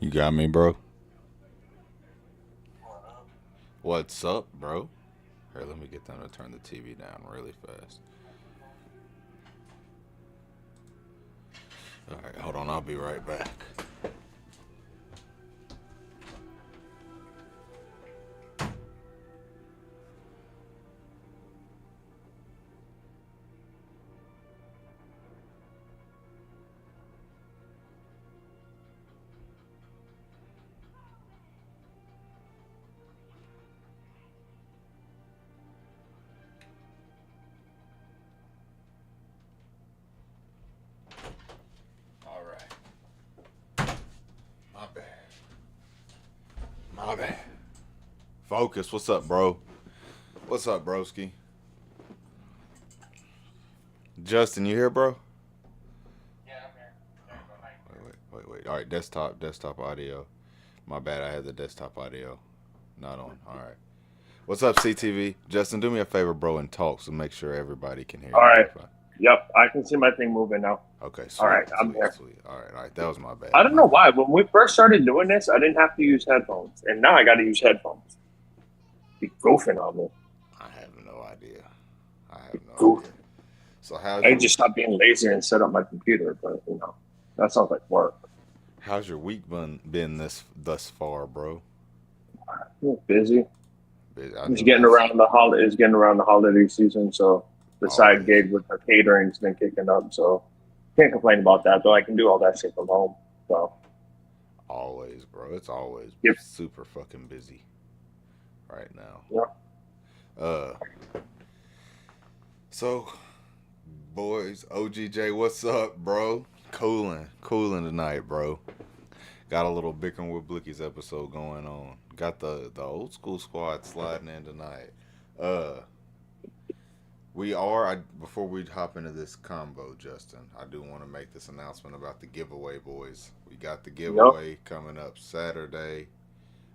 You got me, bro? What's up, bro? Here, let me get them to turn the TV down really fast. Alright, hold on. I'll be right back. Alright. My bad. My bad. Focus. What's up, bro? What's up, broski? Justin, you here, bro? Yeah, I'm here. Wait. Alright, desktop audio. My bad, I had the desktop audio not on. Alright. What's up, CTV? Justin, do me a favor, bro, and talk so make sure everybody can hear All you. right. Yep, I can see my thing moving now. Okay, sweet. All right, I'm here. Sweet. All right. That was my bad. I don't know why. When we first started doing this, I didn't have to use headphones, and now I got to use headphones. Be goofing on me. I have no idea. Idea. So I just stopped being lazy and set up my computer, but that sounds like work. How's your week been thus far, bro? Busy. It's getting around the holiday season, so the side gig with the catering's been kicking up, so can't complain about that. Though I can do all that shit from home. So always, bro. It's always super fucking busy right now. Yeah. So, boys, OGJ, what's up, bro? Cooling tonight, bro. Got a little Bickering with Blickies episode going on. Got the old school squad sliding in tonight. Before we hop into this combo, Justin, I do want to make this announcement about the giveaway, boys. We got the giveaway coming up Saturday.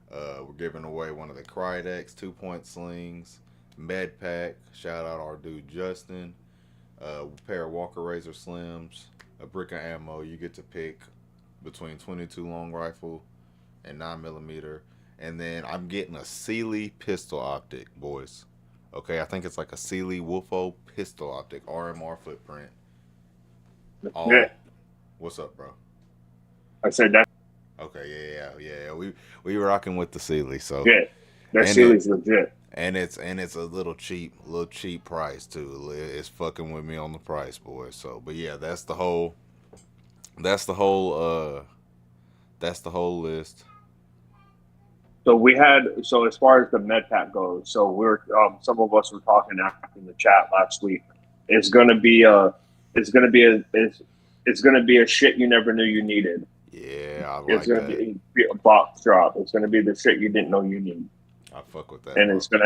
We're giving away one of the Crydex 2-point slings, med pack. Shout out our dude Justin. A pair of Walker Razor Slims, a brick of ammo. You get to pick between 22 long rifle and 9mm. And then I'm getting a Sealy pistol optic, boys. Okay, I think it's like a Sealy Wolfo pistol optic, RMR footprint. Yeah. What's up, bro? I said that. Okay, yeah. We rocking with the Sealy, so yeah, that Sealy's legit. And it's a little cheap price too. It's fucking with me on the price, boys. So, but yeah, that's the whole list. So as far as the med pack goes, so we're some of us were talking after in the chat last week. It's gonna be a shit you never knew you needed. Yeah, I like it's gonna be a box drop. It's gonna be the shit you didn't know you need. I fuck with that. And it's gonna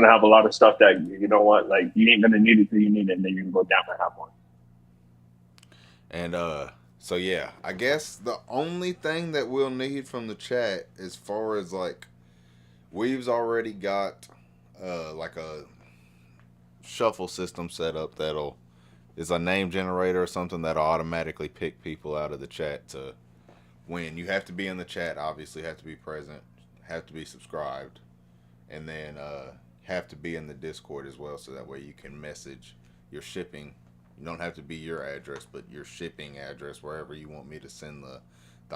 have a lot of stuff that you know what, like you ain't gonna need it till you need it, and then you can go down and have one. And so yeah, I guess the only thing that we'll need from the chat as far as like we've already got like a shuffle system set up that'll is a name generator or something that'll automatically pick people out of the chat to win. You have to be in the chat, obviously, have to be present, have to be subscribed, and then have to be in the Discord as well, so that way you can message your shipping. You don't have to be your address, but your shipping address, wherever you want me to send the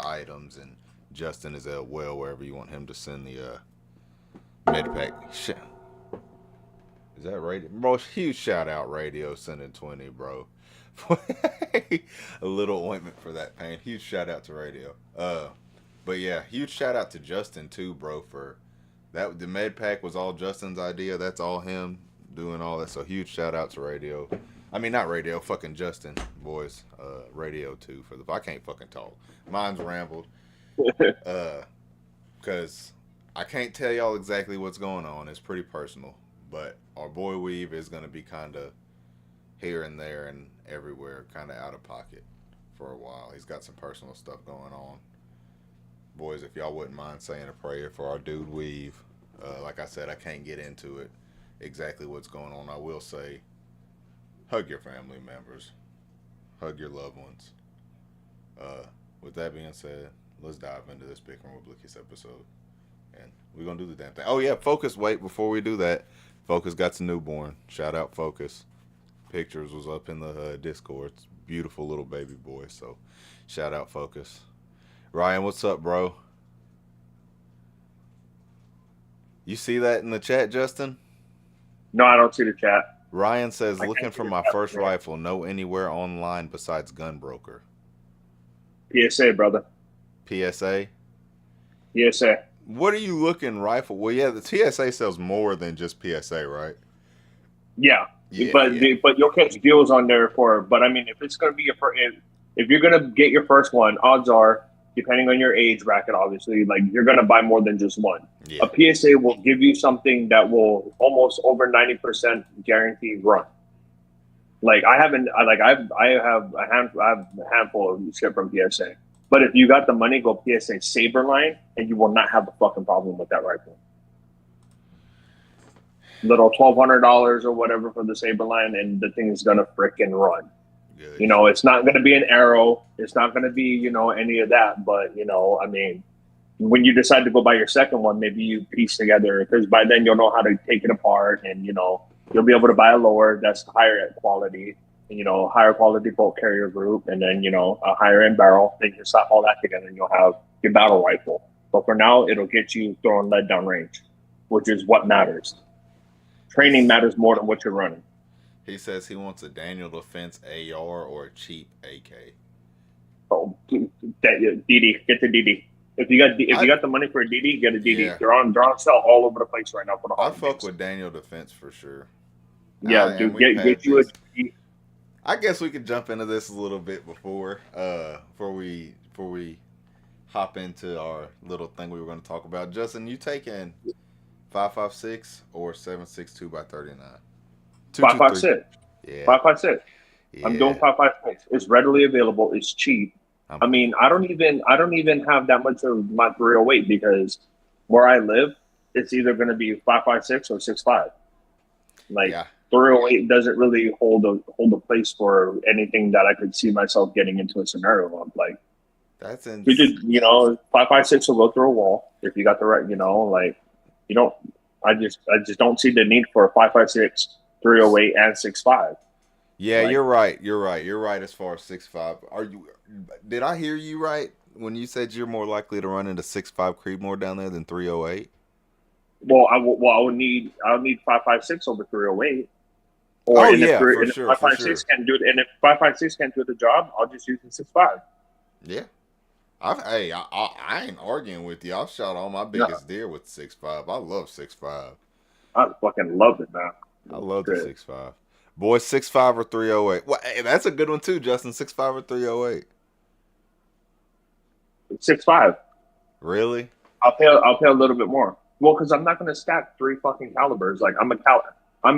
items, and Justin is at well wherever you want him to send the med pack. Is that radio? Bro, huge shout out radio sending 20, bro. A little ointment for that pain. Huge shout out to radio. But yeah, huge shout out to Justin too, bro, for that. The med pack was all Justin's idea. That's all him doing all that. So huge shout out to radio. I mean, not radio, fucking Justin, boys. Radio too for the. I can't fucking talk. Mine's rambled. Because I can't tell y'all exactly what's going on. It's pretty personal. But our boy Weave is going to be kind of here and there and everywhere, kind of out of pocket for a while. He's got some personal stuff going on. Boys, if y'all wouldn't mind saying a prayer for our dude Weave. Like I said, I can't get into it exactly what's going on. I will say, hug your family members. Hug your loved ones. With that being said, let's dive into this Bickering with Blickies episode. And we're going to do the damn thing. Oh, yeah, Focus, wait, before we do that, Focus got some newborn. Shout out Focus. Pictures was up in the Discord. It's beautiful little baby boy, so shout out Focus. Ryan, what's up, bro? You see that in the chat, Justin? No, I don't see the chat. Ryan says, looking for my first rifle. No anywhere online besides Gunbroker. PSA, brother. PSA? PSA. What are you looking rifle? Well, yeah, the TSA sells more than just PSA, right? Yeah. But you'll catch deals on there but I mean, if it's going to be if you're going to get your first one, odds are, depending on your age bracket, obviously, like you're going to buy more than just one. Yeah. A PSA will give you something that will almost over 90% guaranteed run. Like I have a handful of shit from PSA. But if you got the money, go PSA Saberline, and you will not have a fucking problem with that rifle. Little $1,200 or whatever for the Saberline, and the thing is gonna frickin' run. Good. You know, it's not gonna be an Arrow. It's not gonna be, any of that. But I mean, when you decide to go buy your second one, maybe you piece together, because by then you'll know how to take it apart, and you'll be able to buy a lower that's higher quality. Higher quality bolt carrier group, and then, a higher end barrel. Then you slap all that together and you'll have your battle rifle. But for now, it'll get you throwing lead down range, which is what matters. Training matters more than what you're running. He says he wants a Daniel Defense AR or a cheap AK. Oh, DD. Get the DD. If you got the money for a DD, get a DD. Yeah. They're on sale all over the place right now for the holidays. I fuck with Daniel Defense for sure. Yeah, dude, get you a DD. I guess we could jump into this a little bit before we hop into our little thing we were going to talk about. Justin, you taking 5.56 or 7.62 by 39? 5.56. Yeah. 5.56. Yeah. I'm doing 5.56. It's readily available. It's cheap. I mean, I don't even have that much of my 308 because where I live, it's either going to be 5.56 or 6.5. Like. Yeah. 308 doesn't really hold a place for anything that I could see myself getting into a scenario of. Like, that's insane. You just, 5.56 will go through a wall if you got the right, like, you don't. I just don't see the need for a 5.56, 308, and 6.5. Yeah, like, you're right. You're right as far as 6.5. Did I hear you right when you said you're more likely to run into 6.5 Creedmoor down there than 308? Well, I would need 5.56 over 308. Or for if sure. 5.56 can do it, and if 5.56 can't do the job, I'll just use the 6.5. Yeah, I ain't arguing with you. I've shot all my biggest deer with 6.5. I love 6.5. I fucking love it, man. I love the 6.5. Boy, 6.5 or 308. Well, hey, that's a good one too, Justin. 6.5 or 308. 6.5. Really? I'll pay a little bit more. Well, because I'm not going to stack 3 fucking calibers. Like I'm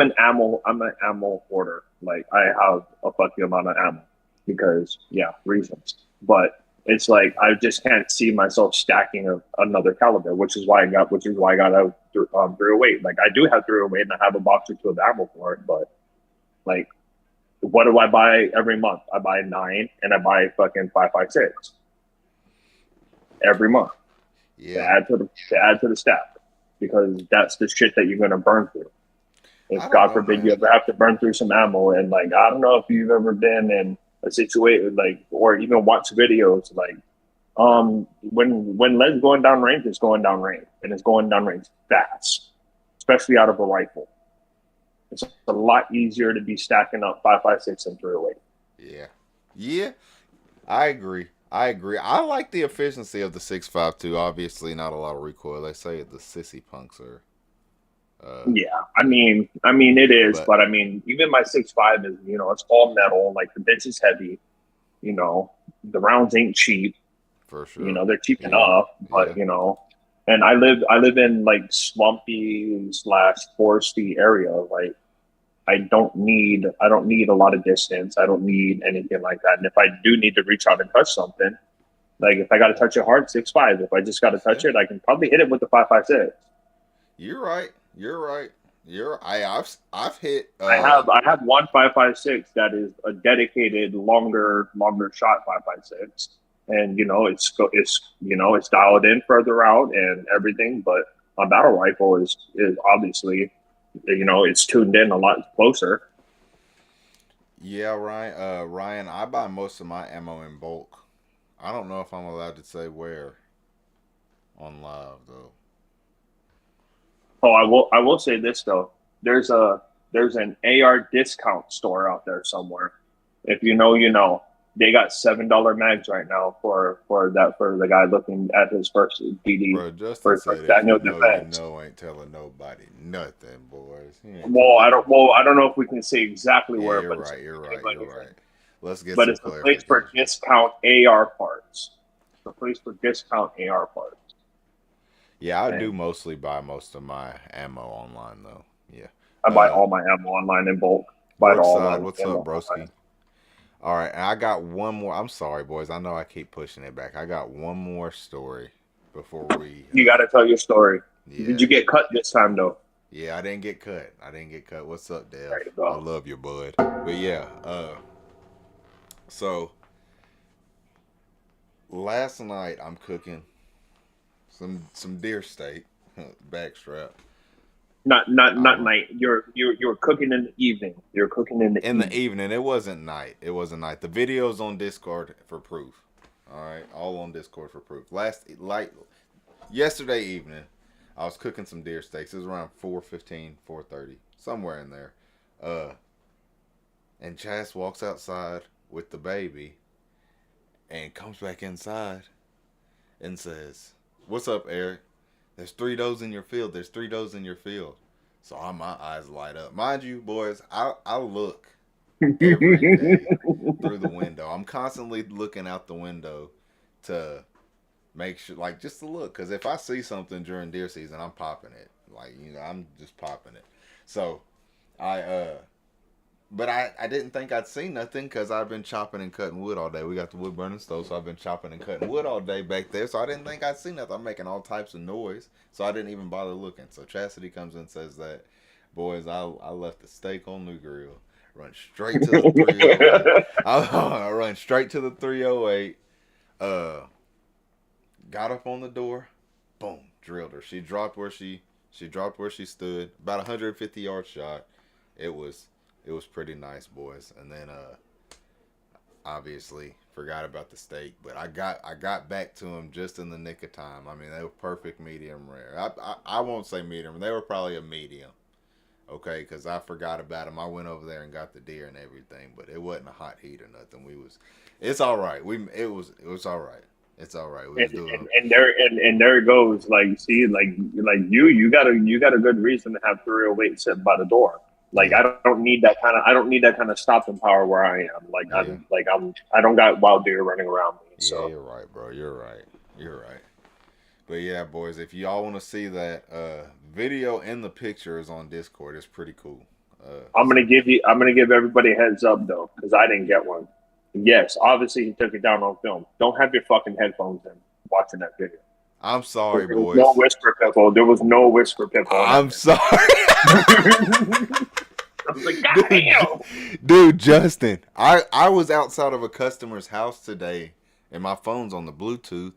an ammo hoarder. Like I have a fucking amount of ammo because reasons. But it's like I just can't see myself stacking another caliber, which is why I got a 308. Like I do have 308 and I have a box or two of ammo for it, but like what do I buy every month? I buy 9 and I buy fucking 5.56 every month. Yeah. To add to the stack because that's the shit that you're gonna burn through. If God forbid you ever have to burn through some ammo, and like I don't know if you've ever been in a situation like, or even watch videos like, when lead's going down range, it's going down range, and it's going down range fast, especially out of a rifle. It's a lot easier to be stacking up 5.56 and 308. Yeah, I agree. I like the efficiency of the 6.5 too. Obviously, not a lot of recoil. They say the sissy punks are. I mean it is, but I mean even my 6.5 is it's all metal. Like the bitch is heavy. The rounds ain't cheap. For sure. They're cheap enough, but and I live in like swampy / foresty area. Like I don't need a lot of distance. I don't need anything like that. And if I do need to reach out and touch something, like if I got to touch it hard, 6.5. If I just got to touch it, I can probably hit it with the 5.56. You're right. I've hit. I have one 5.56 that is a dedicated longer shot 5.56, and it's dialed in further out and everything. But my battle rifle is obviously, it's tuned in a lot closer. Yeah, Ryan. Ryan, I buy most of my ammo in bulk. I don't know if I'm allowed to say where on live though. Oh, I will say this though. There's an AR discount store out there somewhere. If you know, you know. They got $7 mags right now for the guy looking at his first DD Bro, for Justin his first said if you annual know, you defense. know, ain't telling nobody nothing, boys. I don't know if we can say exactly Yeah, where, you're but right. You're right. You're right. Let's get but some it's a place clarification. for discount AR parts. It's a place for discount AR parts. Yeah, I do mostly buy most of my ammo online though. Yeah. I buy all my ammo online in bulk. Buy it all Brookside, on what's ammo up, broski? online. All right, and I got one more. I'm sorry, boys. I know I keep pushing it back. I got one more story before we. You got to tell your story. Yeah. Did you get cut this time though? Yeah, I didn't get cut. What's up, Dev? There you go. I love you, bud. But yeah, so last night I'm cooking some deer steak, backstrap. Not night. You're cooking in the evening. You're cooking in the evening. It wasn't night. The video's on Discord for proof. All right, all on Discord for proof. Yesterday evening, I was cooking some deer steaks. It was around 4:15, 4:30, somewhere in there. And Chas walks outside with the baby, and comes back inside, and says, "What's up, Eric? There's 3 does in your field. There's 3 does in your field." So my eyes light up. Mind you, boys, I look every day through the window. I'm constantly looking out the window to make sure, like, just to look. Because if I see something during deer season, I'm popping it. Like, I'm just popping it. So, but I didn't think I'd see nothing because I've been chopping and cutting wood all day. We got the wood burning stove, so I've been chopping and cutting wood all day back there. So I didn't think I'd see nothing. I'm making all types of noise, so I didn't even bother looking. So Chastity comes in and says that, boys, I left the steak on the grill. Run straight to the 308. I run straight to the 308. Got up on the door. Boom, drilled her. She dropped where she stood. About 150-yard shot. It was pretty nice, boys. And then obviously forgot about the steak, but I got back to them just in the nick of time. I mean, they were perfect medium rare. I won't say medium. They were probably a medium. Okay, because I forgot about them. I went over there and got the deer and everything, but it wasn't a hot heat or nothing. It's all right. It was all right. It's all right. We was doing and there it goes. Like, see, like you got a good reason to have 308 sitting by the door. Like, yeah. I don't need that kind of stopping power where I am. Like, yeah. I don't got wild deer running around me. So. Yeah, you're right, bro. You're right. But yeah, boys, if y'all want to see that video and the picture is on Discord, it's pretty cool. I'm gonna give everybody a heads up though, because I didn't get one. Yes, obviously he took it down on film. Don't have your fucking headphones in watching that video. I'm sorry, boys. No whisper pipple. There was no whisper pipple. I'm sorry. I was like, God damn. Dude, Justin, I was outside of a customer's house today, and my phone's on the Bluetooth,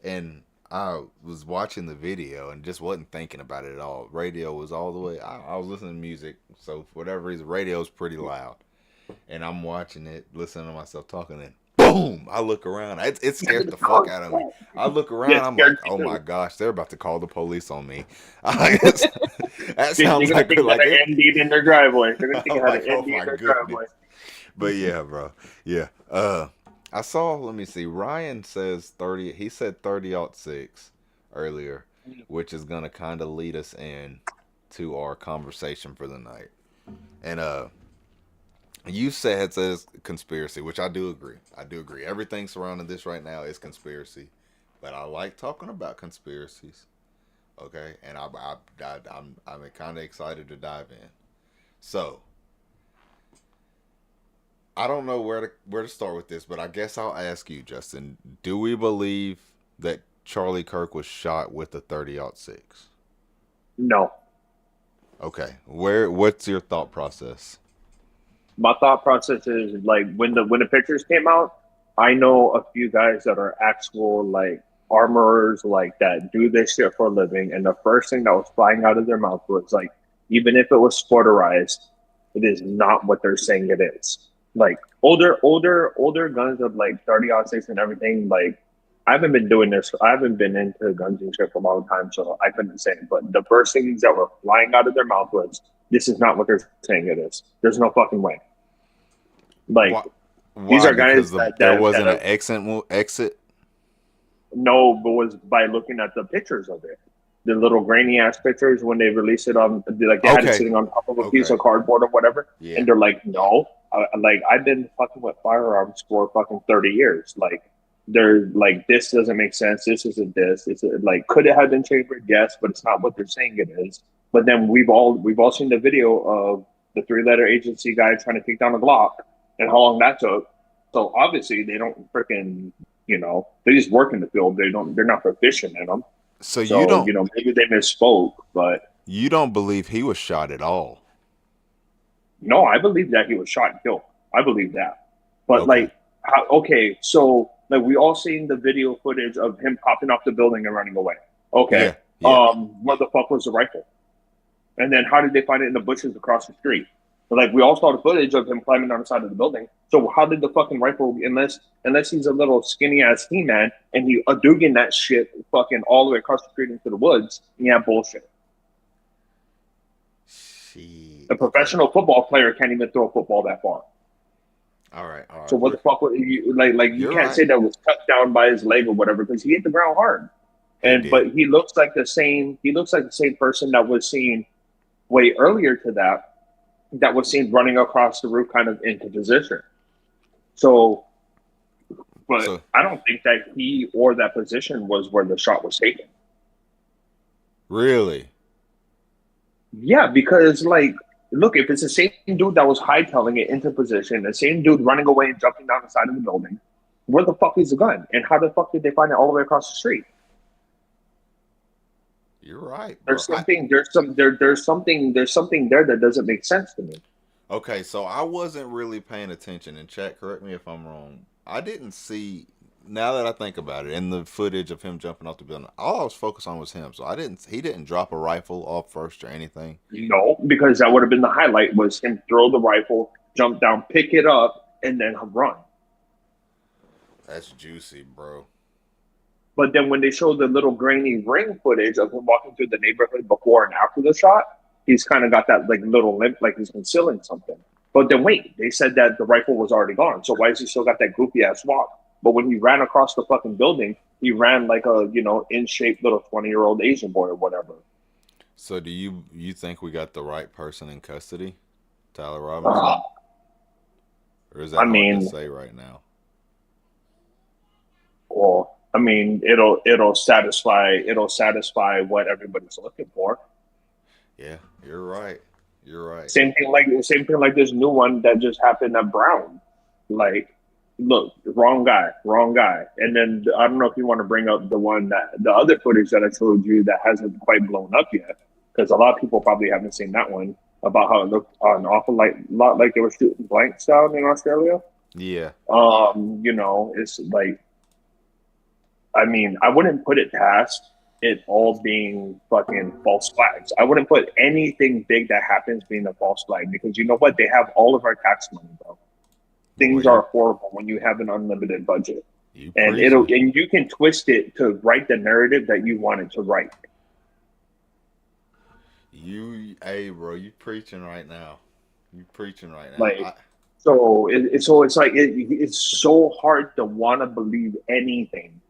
and I was watching the video and just wasn't thinking about it at all. Radio was all the way. I was listening to music, so for whatever reason, radio's pretty loud. And I'm watching it, listening to myself talking, and boom! I look around. It scared the fuck out of me. I look around, I'm like, oh my gosh, they're about to call the police on me. That sounds like an MD in their driveway. They're gonna think it had an MD in their driveway. But yeah, bro. Yeah. I saw, let me see, Ryan says 30, he said 30-06 earlier, which is going to kind of lead us in to our conversation for the night. And you said it says conspiracy, which I do agree. Everything surrounding this right now is conspiracy. But I like talking about conspiracies. Okay? And I'm kind of excited to dive in. So, I don't know where to start with this, but I guess I'll ask you, Justin. Do we believe that Charlie Kirk was shot with a 30-06? No. Okay. What's your thought process? My thought process is, like, when the pictures came out, I know a few guys that are actual like armorers, like that do this shit for a living, and the first thing that was flying out of their mouth was like, even if it was sporterized, it is not what they're saying it is. Like older guns of like 30-06 and everything. Like I haven't been doing this. I haven't been into guns and shit for a long time, so I couldn't say it. But the first things that were flying out of their mouth was, "This is not what they're saying it is. There's no fucking way." Like these Why? are guys Because there wasn't an exit. No, but was by looking at the pictures of it. The little grainy ass pictures when they released it on, like they had it sitting on top of a piece of cardboard or whatever. Yeah. And they're like, no, like I've been fucking with firearms for fucking 30 years. Like they're like, this doesn't make sense. This isn't this. It's like, could it have been chambered? Yes, but it's not what they're saying it is. But then we've all seen the video of the 3-letter agency guy trying to take down a Glock and how long that took. So obviously they don't freaking, they just work in the field. They're not proficient in them. So you don't, maybe they misspoke, but you don't believe he was shot at all? No, I believe that he was shot and killed. I believe that. But so we all seen the video footage of him popping off the building and running away. Okay. Yeah. Where the fuck was the rifle? And then how did they find it in the bushes across the street? Like we all saw the footage of him climbing down the side of the building. So how did the fucking rifle, unless he's a little skinny ass He-Man and he Hadouken that shit fucking all the way across the street into the woods? Yeah, bullshit. A professional football player can't even throw a football that far. All right. So what the fuck? You can't say that was cut down by his leg or whatever because he hit the ground hard. But he looks like the same. He looks like the same person that was seen way earlier to that. That was seen running across the roof, kind of into position. So I don't think that he or that position was where the shot was taken. Really? Yeah, because look, if it's the same dude that was hightailing it into position, the same dude running away and jumping down the side of the building, where the fuck is the gun? And how the fuck did they find it all the way across the street? You're right. There's something there that doesn't make sense to me. Okay, so I wasn't really paying attention, and chat, correct me if I'm wrong. I didn't see, now that I think about it, in the footage of him jumping off the building, all I was focused on was him. So he didn't drop a rifle off first or anything. No, because that would have been the highlight, was him throw the rifle, jump down, pick it up, and then run. That's juicy, bro. But then when they showed the little grainy ring footage of him walking through the neighborhood before and after the shot, he's kind of got that little limp, like he's concealing something. But then wait, they said that the rifle was already gone. So why is he still got that goofy ass walk? But when he ran across the fucking building, he ran like a, in shape little 20-year-old Asian boy or whatever. So do you think we got the right person in custody, Tyler Robinson? Or is that hard to say right now? Well, it'll satisfy what everybody's looking for. Yeah, you're right. Same thing like this new one that just happened at Brown. Like, look, wrong guy. And then I don't know if you want to bring up the other footage that I showed you that hasn't quite blown up yet, because a lot of people probably haven't seen that one, about how it looked an awful lot like they were shooting blanks down in Australia. Yeah. It's like, I wouldn't put it past it all being fucking false flags. I wouldn't put anything big that happens being a false flag, because you know what? They have all of our tax money, bro. Things are horrible when you have an unlimited budget. And you can twist it to write the narrative that you want it to write. Hey, bro, you preaching right now. It's so hard to want to believe anything.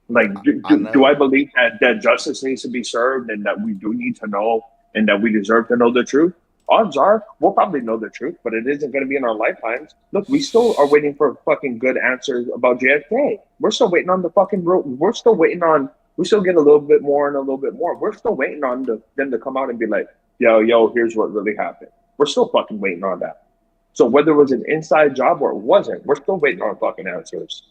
Like, do I believe that justice needs to be served and that we do need to know and that we deserve to know the truth? Odds are we'll probably know the truth, but it isn't going to be in our lifetimes. Look, we still are waiting for fucking good answers about JFK. We're still waiting on the fucking road. We still get a little bit more and a little bit more. We're still waiting on them to come out and be like, yo, here's what really happened. We're still fucking waiting on that. So whether it was an inside job or it wasn't, we're still waiting on fucking answers.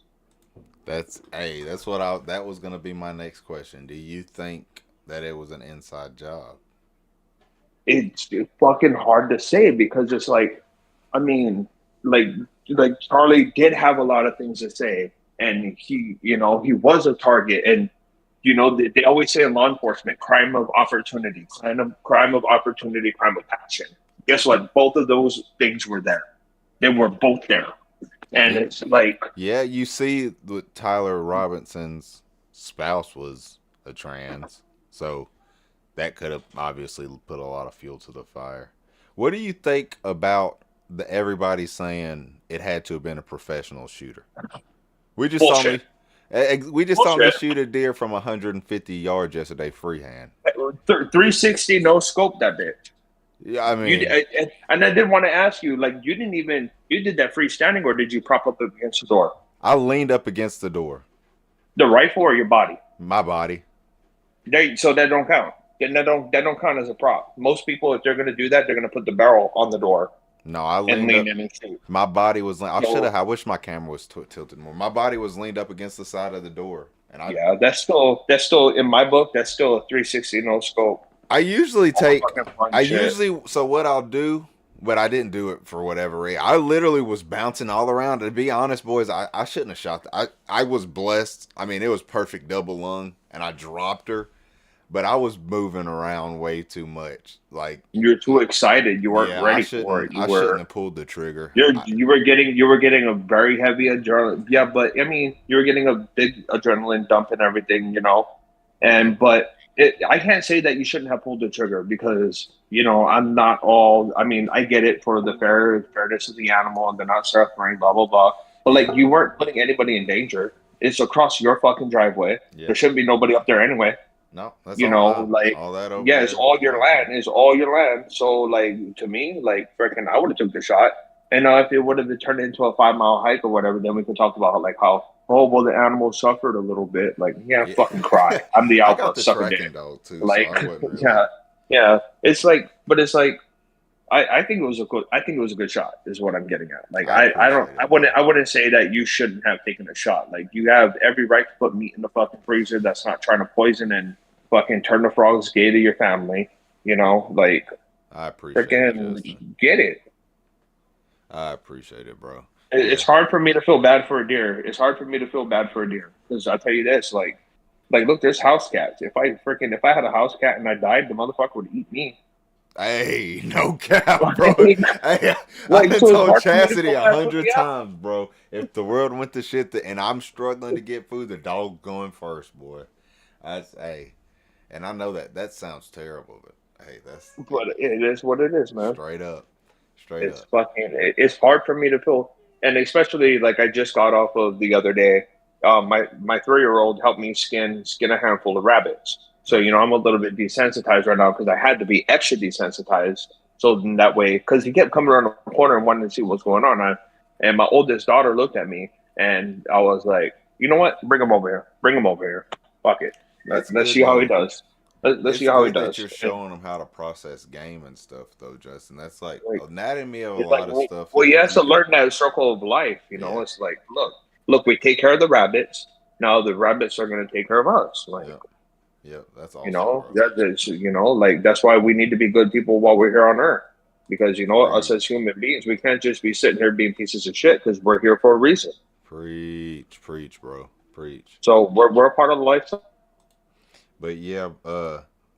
That was gonna be my next question. Do you think that it was an inside job? It's fucking hard to say, because it's like, like Charlie did have a lot of things to say, and he, you know, he was a target. And you know, they always say in law enforcement, crime of opportunity, crime of opportunity, crime of passion. Guess what? Both of those things were there. They were both there. And it's like, yeah, you see that Tyler Robinson's spouse was a trans, so that could have obviously put a lot of fuel to the fire. What do you think about the everybody saying it had to have been a professional shooter? We just bullshit. saw me shoot a deer from 150 yards yesterday freehand. 360 no scope that bitch. Yeah, I mean, and I did want to ask you, like, you did that freestanding, or did you prop up against the door? I leaned up against the door. The rifle or your body? My body. So that don't count. That don't count as a prop. Most people, if they're going to do that, they're going to put the barrel on the door. No, I leaned up. And shoot. My body was. I wish my camera was tilted more. My body was leaned up against the side of the door, and that's still in my book. That's still a 360 no scope. So what I'll do, but I didn't do it for whatever reason. I literally was bouncing all around. To be honest, boys, I shouldn't have shot that. I was blessed. I mean, it was perfect double lung, and I dropped her. But I was moving around way too much. Like, you're too excited. You weren't ready for it. I shouldn't have pulled the trigger. You were getting a very heavy adrenaline. Yeah, but I mean, you were getting a big adrenaline dump and everything, you know. I can't say that you shouldn't have pulled the trigger because, you know, I get it for the fairness of the animal and they're not suffering, blah blah blah. But like, you weren't putting anybody in danger. It's across your fucking driveway. Yeah. There shouldn't be nobody up there anyway. No, that's all that over there. It's all your land. It's all your land. So, like, to me, like, freaking, I would have took the shot. And if it would have turned into a 5-mile hike or whatever, then we could talk about like how, the animal suffered a little bit. Like, fucking cry. I'm the alpha sucker dog too. Like, so yeah. It's like, but it's like, I think it was a good shot. Is what I'm getting at. Like, I wouldn't say that you shouldn't have taken a shot. Like, you have every right to put meat in the fucking freezer that's not trying to poison and fucking turn the frogs gay to your family, you know, like, I appreciate it. Get it. I appreciate it, bro. It's hard for me to feel bad for a deer. Because I'll tell you this, like, look, there's house cats. If I had a house cat and I died, the motherfucker would eat me. Hey, no cap, bro. Hey, I've told Chastity 100 times, bro. If the world went to shit and I'm struggling to get food, the dog's going first, boy. And I know that sounds terrible, but hey, but it is what it is, man. Straight up. It's hard for me to feel, and especially like I just got off of the other day. My 3-year-old helped me skin a handful of rabbits. So, you know, I'm a little bit desensitized right now because I had to be extra desensitized. So in that way, because he kept coming around the corner and wanted to see what's going on. And my oldest daughter looked at me and I was like, you know what? Bring him over here. Fuck it. Let's see how he does. Let's see how he does. You're showing him how to process game and stuff, though, Justin. That's like anatomy of a lot of stuff. Well, he has to learn that circle of life. You know, It's like, look, we take care of the rabbits. Now the rabbits are going to take care of us. Like, that's awesome. You know, like, that's why we need to be good people while we're here on Earth. Because, you know, us as human beings, we can't just be sitting here being pieces of shit because we're here for a reason. Preach, bro. Preach. So we're a part of the lifestyle. But yeah,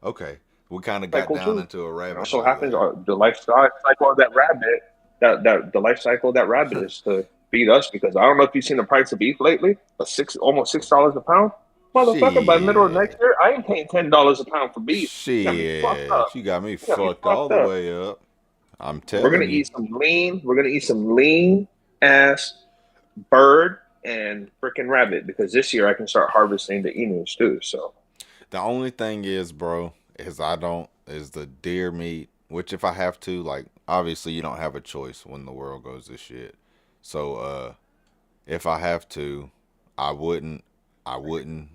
okay. We kind of got down into a rabbit. So happens the life cycle of that rabbit. The life cycle of that rabbit is to feed us. Because I don't know if you've seen the price of beef lately. Almost $6 a pound. Motherfucker, by the middle of next year, I ain't paying $10 a pound for beef. Shit, you got me fucked all the way up. I'm telling you. We're gonna eat some lean ass bird and freaking rabbit because this year I can start harvesting the emus too. So the only thing is, bro, is the deer meat. Which if I have to, like, obviously you don't have a choice when the world goes to shit. So if I have to, I wouldn't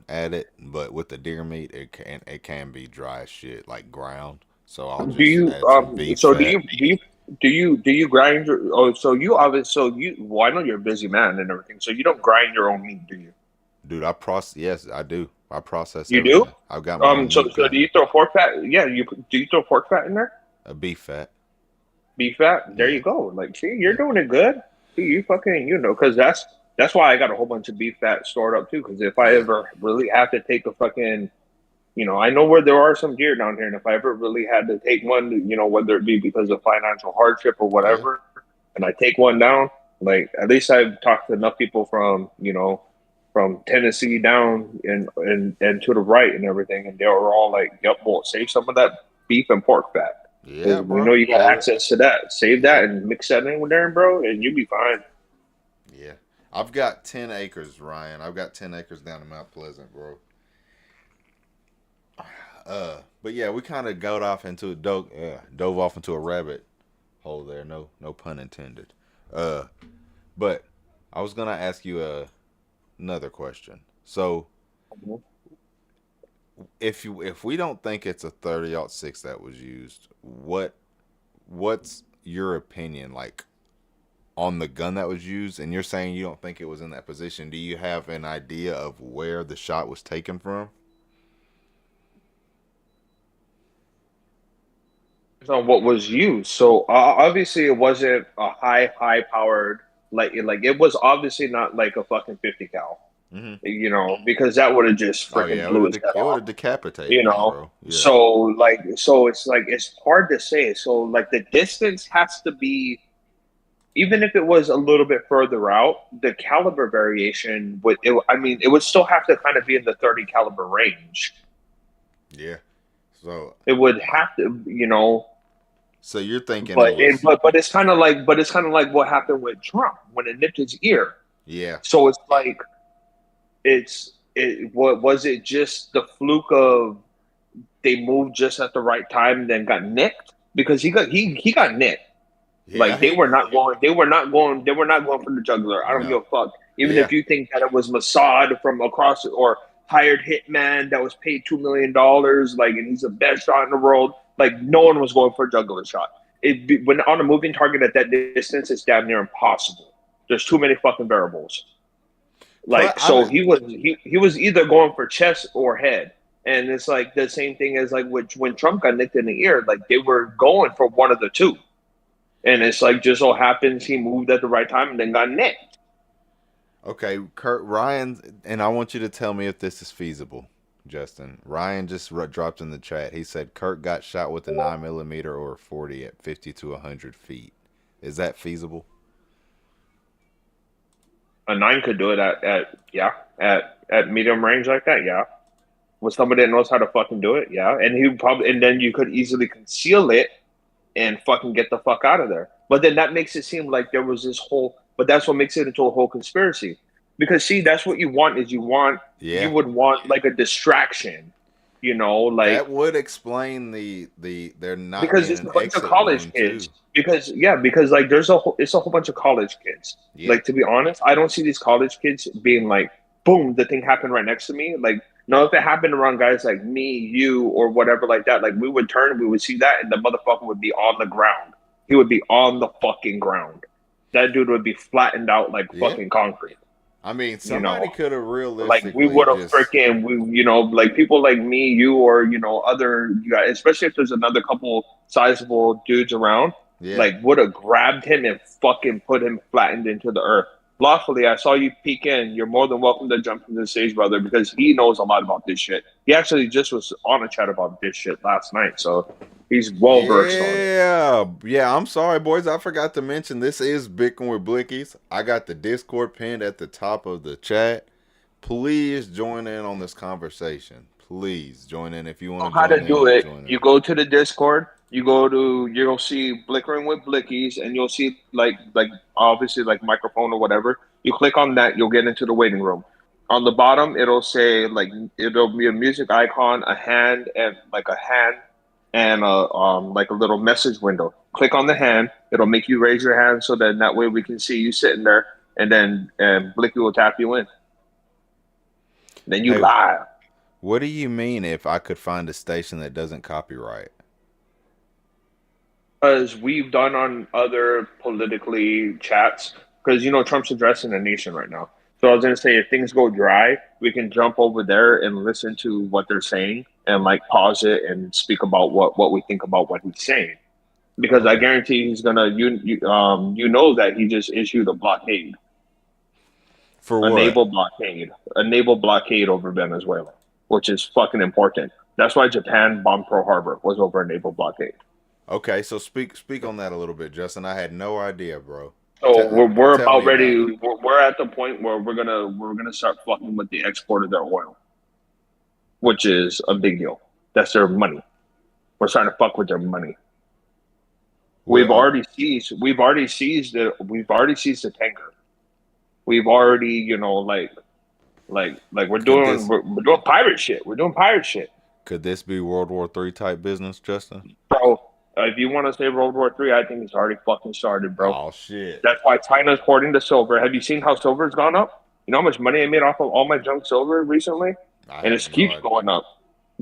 add it. But with the deer meat, it can be dry as shit, like ground. So I'll just add some beef fat. Do you grind your? Oh, so you obviously Well, I know you're a busy man and everything. So you don't grind your own meat, do you? Dude, Yes, I do. I process. You everything. Do? I've got my So do you throw pork fat? Yeah, do you throw pork fat in there? Beef fat. Beef fat. There you go. Like, see, you're doing it good. You fucking, because that's why I got a whole bunch of beef fat stored up too. Because if I ever really have to take a fucking, I know where there are some deer down here, and if I ever really had to take one, whether it be because of financial hardship or whatever, and I take one down, like at least I've talked to enough people from, from Tennessee down and to the right and everything, and they were all like, "Yep, we'll save some of that beef and pork fat." Yeah, bro. We know you got access to that. Save that and mix that in with there, bro, and you'll be fine. Yeah. I've got 10 acres, Ryan. I've got 10 acres down in Mount Pleasant, bro. But yeah, we kind of dove off into a rabbit hole there. No pun intended. But I was gonna ask you another question. So, if we don't think it's a 30-06 that was used, what's your opinion like on the gun that was used? And you're saying you don't think it was in that position. Do you have an idea of where the shot was taken from? On what was used. So obviously it wasn't a high powered like it was obviously not like a fucking 50 cal. Mm-hmm. Because that would have just freaking blew his head off. It would have decapitated, bro. Yeah. So it's like it's hard to say. So like the distance has to be, even if it was a little bit further out, the caliber variation it would still have to kind of be in the 30 caliber range. Yeah. So it would have to, So you're thinking, but it's kind of like what happened with Trump when it nipped his ear. Yeah. So it's like, was it just the fluke of they moved just at the right time and then got nicked? Because he got nicked. Yeah, like they were not going for the jugular. I don't give a fuck. Even if you think that it was Mossad from across or hired hitman that was paid $2 million, like, and he's the best shot in the world. Like, no one was going for a jugular shot. When on a moving target at that distance, it's damn near impossible. There's too many fucking variables. Like, he was either going for chest or head, and it's like the same thing as like when Trump got nicked in the ear. Like they were going for one of the two, and it's like just so happens he moved at the right time and then got nicked. Okay, Ryan, and I want you to tell me if this is feasible, Justin. Ryan just dropped in the chat. He said Kirk got shot with a 9mm or a 40 at 50 to 100 feet. Is that feasible? A 9 could do it at medium range like that, yeah. With somebody that knows how to fucking do it, yeah. And then you could easily conceal it and fucking get the fuck out of there. But then that makes it seem like there was this whole. But that's what makes it into a whole conspiracy. Because see, that's what you want you would want like a distraction, like that would explain they're not because it's a bunch of college kids. Because like it's a whole bunch of college kids. Yeah. Like to be honest, I don't see these college kids being like, boom, the thing happened right next to me. Like, no, if it happened around guys like me, you, or whatever like that, like we would turn, we would see that, and the motherfucker would be on the ground. He would be on the fucking ground. That dude would be flattened out like fucking concrete. I mean, somebody could have realistically like we would have like people like me, you, or other guys, especially if there's another couple sizable dudes around, like would have grabbed him and fucking put him flattened into the earth. Lawfully, I saw you peek in. You're more than welcome to jump into the stage, brother, because he knows a lot about this shit. He actually just was on a chat about this shit last night, so he's well versed on it. Yeah. I'm sorry, boys. I forgot to mention this is Bickering with Blickies. I got the Discord pinned at the top of the chat. Please join in on this conversation. Please join in if you want to. How to do it? You go to the Discord. You'll see Blickering with Blickies, and you'll see like obviously like microphone or whatever. You click on that, you'll get into the waiting room. On the bottom, it'll say it'll be a music icon, a hand, and like a little message window. Click on the hand, it'll make you raise your hand so that way we can see you sitting there, and then Blicky will tap you in. Then you live. What do you mean if I could find a station that doesn't copyright? As we've done on other politically chats, because Trump's addressing the nation right now. So I was going to say, if things go dry, we can jump over there and listen to what they're saying and like pause it and speak about what we think about what he's saying. because I guarantee he's gonna you know that he just issued a blockade. For a what? naval blockade over Venezuela, which is fucking important. That's why Japan bombed Pearl Harbor, was over a naval blockade. Okay, so speak on that a little bit, Justin. I had no idea, bro. So we're Tell about me about ready. it. We're at the point where we're gonna start fucking with the export of their oil, which is a big deal. That's their money. We're starting to fuck with their money. We've Well, already seized. We've already seized the. We've already seized the tanker. We've already, we're could doing this we're doing pirate shit. We're doing pirate shit. could this be World War III type business, Justin? Bro, if you want to say World War III, I think it's already fucking started, bro. Oh shit! That's why China's hoarding the silver. Have you seen how silver's gone up? You know how much money I made off of all my junk silver recently? I And have it no keeps idea. going up.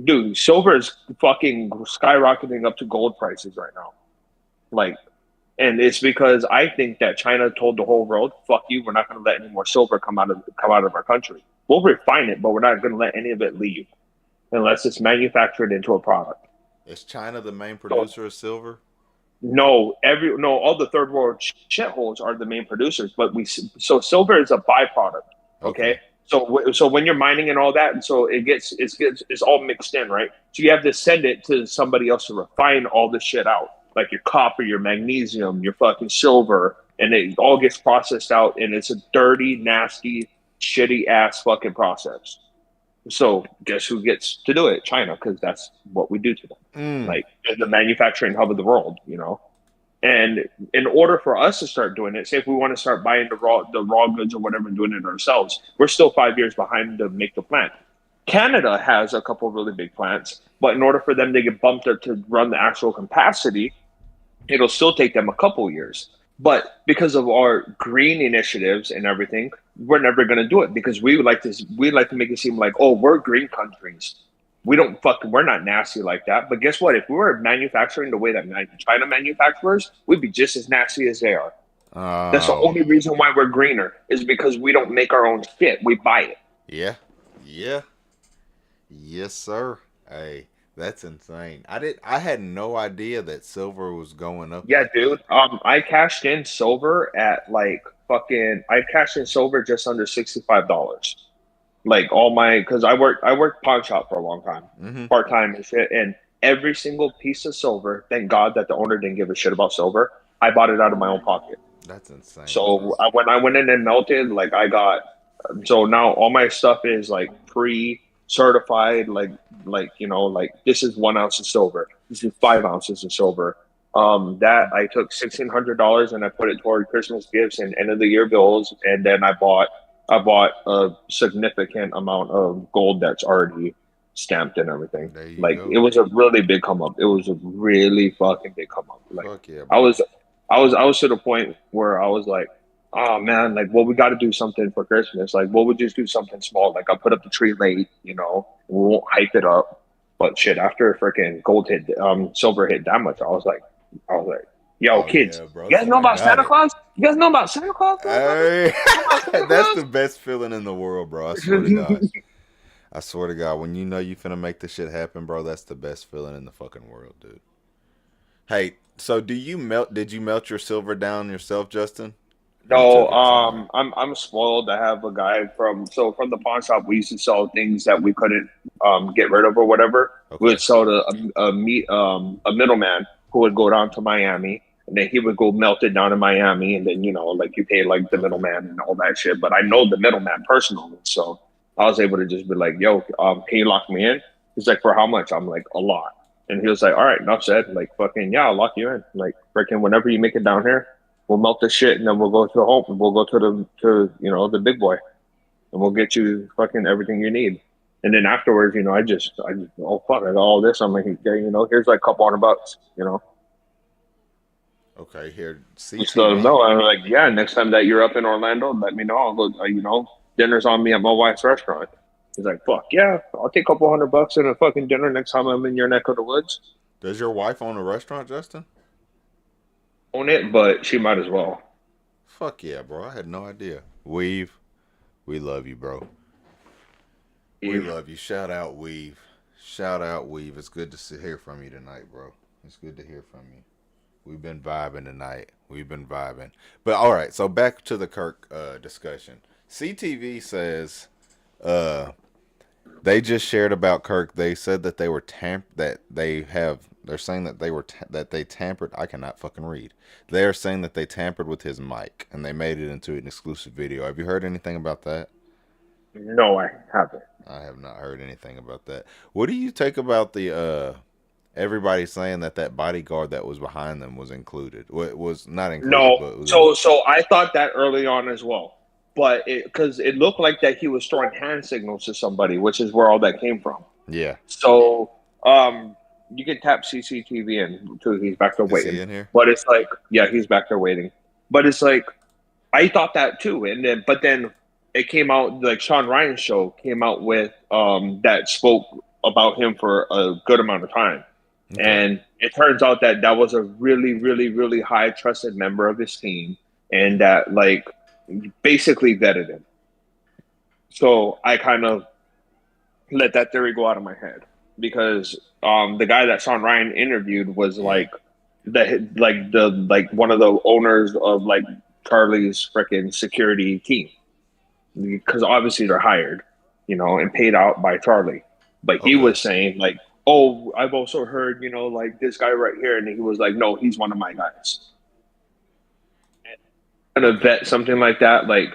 Dude, silver is fucking skyrocketing up to gold prices right now. Like, and it's because I think that China told the whole world, "Fuck you, we're not going to let any more silver come out of our country. We'll refine it, but we're not going to let any of it leave unless it's manufactured into a product." Is China the main So, producer of silver? no, all the third world shitholes are the main producers, but so silver is a byproduct. Okay. Okay, so when you're mining and all that, and so it's all mixed in, right? So you have to send it to somebody else to refine all this shit out, like your copper, your magnesium, your fucking silver, and it all gets processed out, and it's a dirty, nasty, shitty ass fucking process. So guess who gets to do it? China, because that's what we do to them. Like the manufacturing hub of the world. And in order for us to start doing it, say if we want to start buying the raw goods or whatever and doing it ourselves, we're still 5 years behind to make the plant. Canada has a couple of really big plants, but in order for them to get bumped up to run the actual capacity, it'll still take them a couple years. But because of our green initiatives and everything, we're never going to do it because we like to make it seem like, oh, we're green countries. We're not nasty like that. But guess what? If we were manufacturing the way that China manufacturers, we'd be just as nasty as they are. That's the Oh only reason why we're greener is because we don't make our own shit. We buy it. yeah, yeah, yes, sir. Hey, that's insane. I had no idea that silver was going up Yeah, like that. dude. I cashed in silver at I cashed in silver just under $65. Like all my because I worked pawn shop for a long time, Mm-hmm. part time and shit, and every single piece of silver. Thank God that the owner didn't give a shit about silver. I bought it out of my own pocket. That's insane, So Justin. when I went in and melted, like I got, so now all my stuff is like pre-certified, like this is 1 ounce of silver, this is 5 ounces of silver. That I took $1,600 and I put it toward Christmas gifts and end of the year bills, and then I bought a significant amount of gold that's already stamped and everything. There you Like it go. was a really big come up. It was a really fucking big come up. Like Fuck yeah, I bro. was I was to the point where I was like, oh man, like, well, we got to do something for Christmas. Like, well, we'll just do something small. Like, I'll put up the tree late, we won't hype it up. But shit, after freaking silver hit that much, I was like, yo, Oh kids, yeah, bro. you guys Said know I about got Santa it. Claus? You guys know about Santa Claus, motherfuckers? Hey, You know about Santa that's Claus? the best feeling in the world, bro. I swear to God. I swear to God, when you know you finna make this shit happen, bro, that's the best feeling in the fucking world, dude. Hey, so did you melt your silver down yourself, Justin? Or you No, took it somewhere? I'm spoiled. I have a guy from the pawn shop. We used to sell things that we couldn't get rid of or whatever. We would Okay. sell to a middleman who would go down to Miami, and then he would go melt it down in Miami, and then like you pay like the Okay. middleman and all that shit. But I Yeah. know the middleman personally, so I was able to just be like, "Yo, can you lock me in?" He's like, "For how much?" I'm like, "A lot." And he was like, "All right, enough said. Like, fucking yeah, I'll lock you in. Like, freaking whenever you make it down here." We'll melt the shit and then we'll go to home. We'll go to the big boy and we'll get you fucking everything you need. And then afterwards, I just oh fuck, I got all this. I'm like, yeah, here's like a couple $100. Okay. Here, Just let them CTV. know. I'm like, yeah, next time that you're up in Orlando, let me know. I'll go. Dinner's on me at my wife's restaurant. He's like, fuck yeah, I'll take a couple $100 in a fucking dinner next time I'm in your neck of the woods. Does your wife own a restaurant, Justin? Own it, but she might as well. Fuck yeah, bro. I had no idea. Weave, we love you, bro. We Eve. love you. Shout out Weave. Shout out Weave. It's good to hear from you tonight, bro. It's good to hear from you. We've been vibing tonight. We've been vibing. But all right, so back to the Kirk discussion. CTV says they just shared about Kirk. They said that they were they're saying that that they tampered. I cannot fucking read. They're saying that they tampered with his mic and they made it into an exclusive video. Have you heard anything about that? No, I haven't. I have not heard anything about that. What do you take about the everybody saying that that bodyguard that was behind them was included? Well, it was not included, No, but so I thought that early on as well, but because it looked like that he was throwing hand signals to somebody, which is where all that came from. Yeah. So you can tap CCTV in too. He's back there waiting. Is he in here? But it's like, yeah, he's back there waiting. But it's like, I thought that too, and then it came out like Sean Ryan's show came out with that spoke about him for a good amount of time. Okay. And it turns out that that was a really, really, really high trusted member of his team, and that like basically vetted him. So I kind of let that theory go out of my head because the guy that Sean Ryan interviewed was like one of the owners of like Charlie's freaking security team, because obviously they're hired, and paid out by Charlie. But he was saying like, oh, I've also heard, like this guy right here. And he was like, no, he's one of my guys. And to vet something like that, like,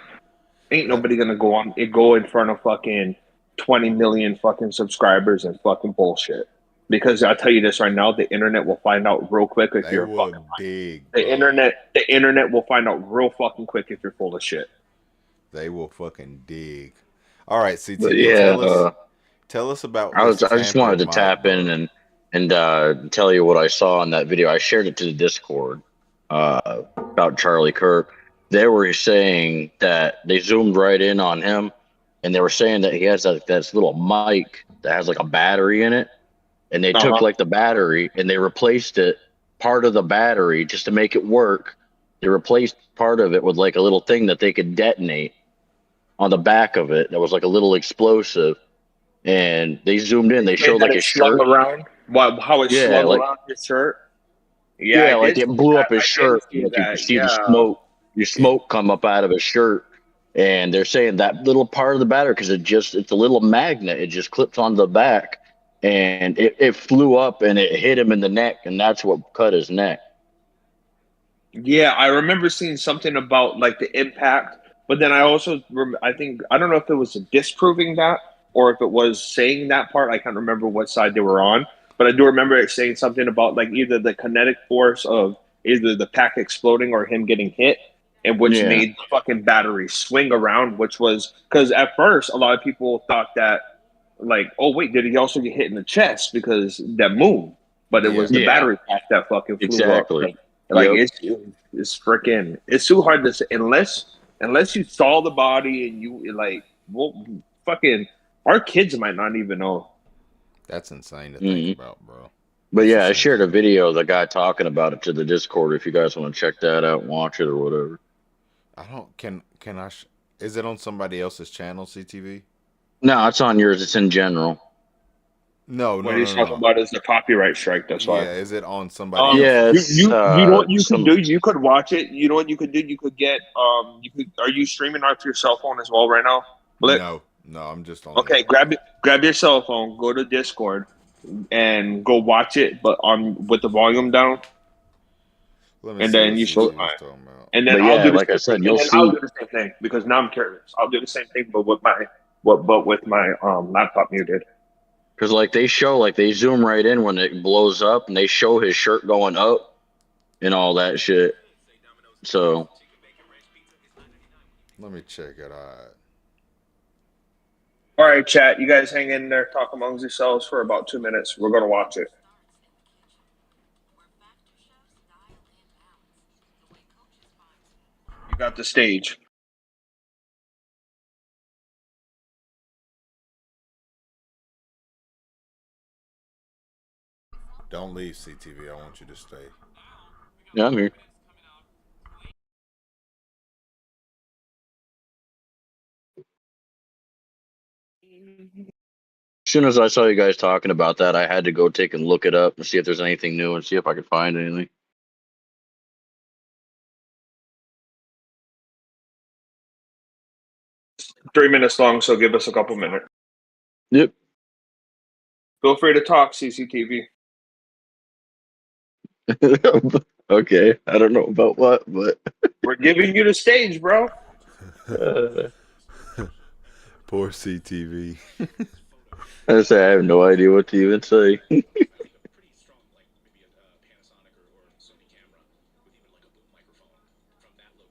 ain't nobody going to go in front of fucking 20 million fucking subscribers and fucking bullshit. Because I'll tell you this right now, the internet will find out real quick if you're fucking big. The internet will find out real fucking quick if you're full of shit. They will fucking dig. All right, CT, tell us about. I just wanted to tap in and tell you what I saw in that video. I shared it to the Discord about Charlie Kirk. They were saying that they zoomed right in on him, and they were saying that he has this little mic that has like a battery in it, and they took like the battery and they replaced it, part of the battery, just to make it work. They replaced part of it with like a little thing that they could detonate on the back of it. That was like a little explosive. And they zoomed in. They showed like his shirt around. How it swung around his shirt. Yeah, like it blew up his shirt. You could see the smoke come up out of his shirt. And they're saying that little part of the battery, because it's a little magnet. It just clips onto the back, and it flew up and it hit him in the neck, and that's what cut his neck. Yeah, I remember seeing something about like the impact, but then I also I don't know if it was disproving that or if it was saying that part. I can't remember what side they were on, but I do remember it saying something about like either the kinetic force of either the pack exploding or him getting hit, and which made fucking battery swing around, which was because at first a lot of people thought that like, oh wait, did he also get hit in the chest because that moved? But it was the battery pack that fucking flew up. Like it's freaking, it's too hard to say unless you saw the body and you like, well, fucking, our kids might not even know. That's insane to think about, bro. But yeah, I shared a video of the guy talking about it to the Discord. If you guys want to check that out and watch it or whatever. I don't. Can I? Is it on somebody else's channel, CTV? No, it's on yours. It's in general. No, what he's talking about is the copyright strike. That's why. Yeah, is it on somebody? You know what you can do? You could watch it. You know what you could do? You could get Are you streaming off your cell phone as well right now? No, I'm just on. Okay, grab your cell phone, go to Discord, and go watch it, but with the volume down. And then you show. And then I'll do like I said, you'll see. I'll do the same thing because now I'm curious. I'll do the same thing, but with my laptop muted. Because like they zoom right in when it blows up, and they show his shirt going up and all that shit. So let me check it out. All right, chat. You guys hang in there, talk amongst yourselves for about 2 minutes. We're gonna watch it. You got the stage. Don't leave, CTV. I want you to stay. Yeah, I'm here. As soon as I saw you guys talking about that, I had to go take and look it up and see if there's anything new and see if I could find anything. 3 minutes long, so give us a couple minutes. Yep. Feel free to talk, CCTV. Okay, I don't know about what, but we're giving you the stage, bro. Poor CTV. I say I have no idea what to even say.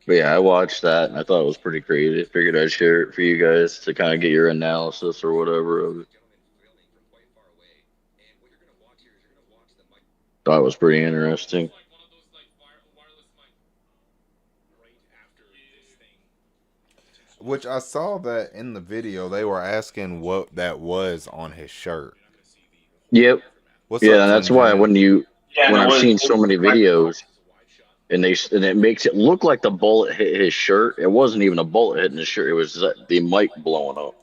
But yeah, I watched that and I thought it was pretty creative. Figured I'd share it for you guys to kind of get your analysis or whatever of it. Thought it was pretty interesting. Which I saw that in the video, they were asking what that was on his shirt. Yep. What's up, that's Jim why Jam? when I've seen so many videos and it makes it look like the bullet hit his shirt. It wasn't even a bullet hitting his shirt. It was the mic blowing up.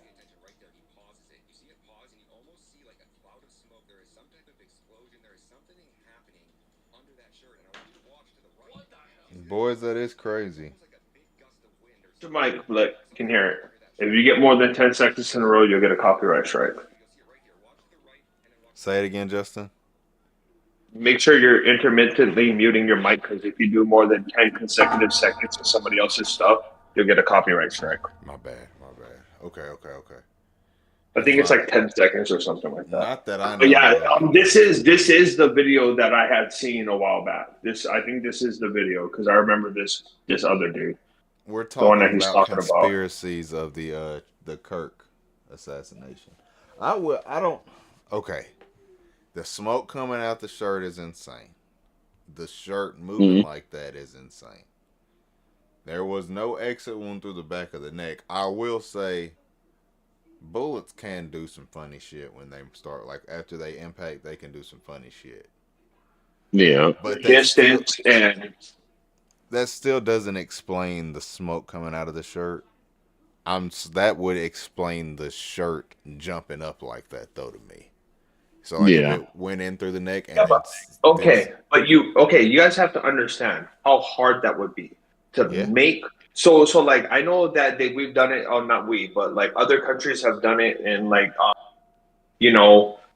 Boys, that is crazy. The mic, look, you can hear it. If you get more than 10 seconds in a row, you'll get a copyright strike. Say it again, Justin. Make sure you're intermittently muting your mic, because if you do more than 10 consecutive seconds of somebody else's stuff, you'll get a copyright strike. My bad. Okay. I think it's like 10 seconds or something like that. Not that I know. But yeah, this is the video that I had seen a while back. I think this is the video, because I remember this other dude. We're talking about conspiracies of the Kirk assassination. Okay. The smoke coming out the shirt is insane. The shirt moving like that is insane. There was no exit wound through the back of the neck. I will say, bullets can do some funny shit when they start. Like, after they impact, they can do some funny shit. Yeah. But that still doesn't explain the smoke coming out of the shirt. That would explain the shirt jumping up like that, though, to me. So like if it went in through the neck and you guys have to understand how hard that would be to make. So like, I know that we've done it, not we, but like other countries have done it, and like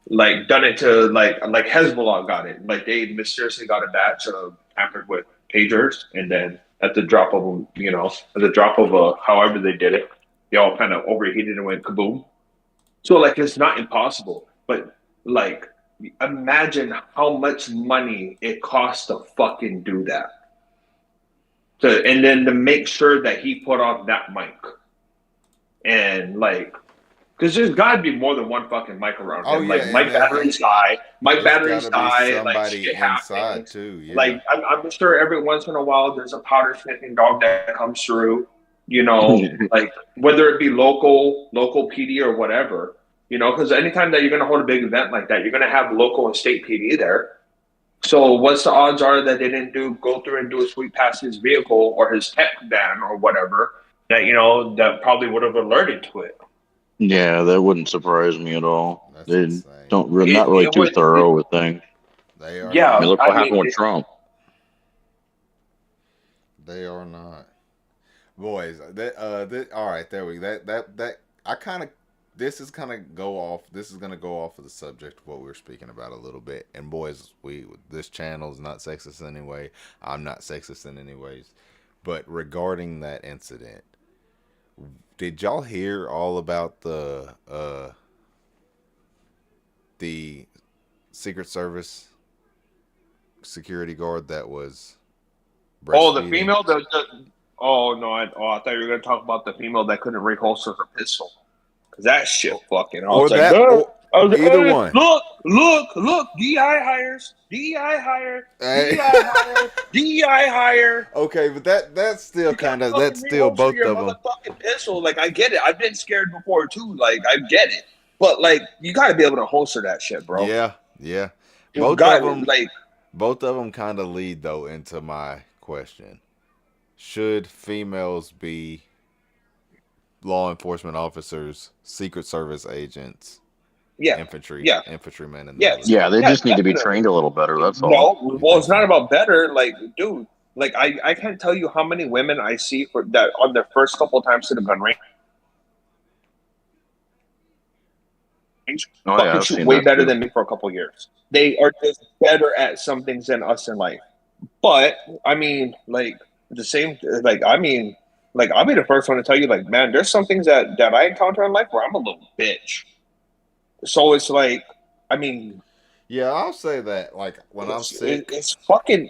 like done it to like Hezbollah got it. Like they mysteriously got a batch of tampered with pagers, and then at the drop of however they did it, they all kind of overheated and went kaboom. So like, it's not impossible, but like, imagine how much money it costs to fucking do that. And then to make sure that he put on that mic. And like, because there's got to be more than one fucking mic around him. Like, mic batteries die. Mic batteries die. Like, shit happens. Too. Yeah. Like, I'm sure every once in a while there's a powder sniffing dog that comes through, like, whether it be local PD or whatever. Because anytime that you're going to hold a big event like that, you're going to have local and state PD there. So what's the odds are that they didn't go through and do a sweep past his vehicle or his tech van or whatever, that, that probably would have alerted to it. Yeah, that wouldn't surprise me at all. They're not really too thorough with things. They are. Yeah. Look what happened with Trump. They are not. Boys, all right, there we go. This is going to go off of the subject of what we were speaking about a little bit. And boys, this channel is not sexist in any way. I'm not sexist in any ways. But regarding that incident, did y'all hear all about the Secret Service security guard that was breastfeeding? Oh, the female? Oh, no. I thought you were going to talk about the female that couldn't reholster her pistol. Because that shit fucking... Either one. Look. DEI hires. DEI hire. DEI hire. Okay, but that's still kind of... That's still both of them. Motherfucking pistol. Like, I get it. I've been scared before, too. Like, I get it. But, like, you got to be able to holster that shit, bro. Yeah. Both of them kind of lead, though, into my question. Should females be law enforcement officers, Secret Service agents, infantrymen, and they just need to be trained a little better. That's all. No, well, it's not about better. Like, dude, like I can't tell you how many women I see that on their first couple of times to the gun range. fucking shoot way better than me for a couple years. They are just better at some things than us in life. But I mean, like the same, like I mean, like I'll be the first one to tell you, like, man, there's some things that I encounter in life where I'm a little bitch. So it's like, I mean, yeah, I'll say that. Like when I'm sick, it's fucking.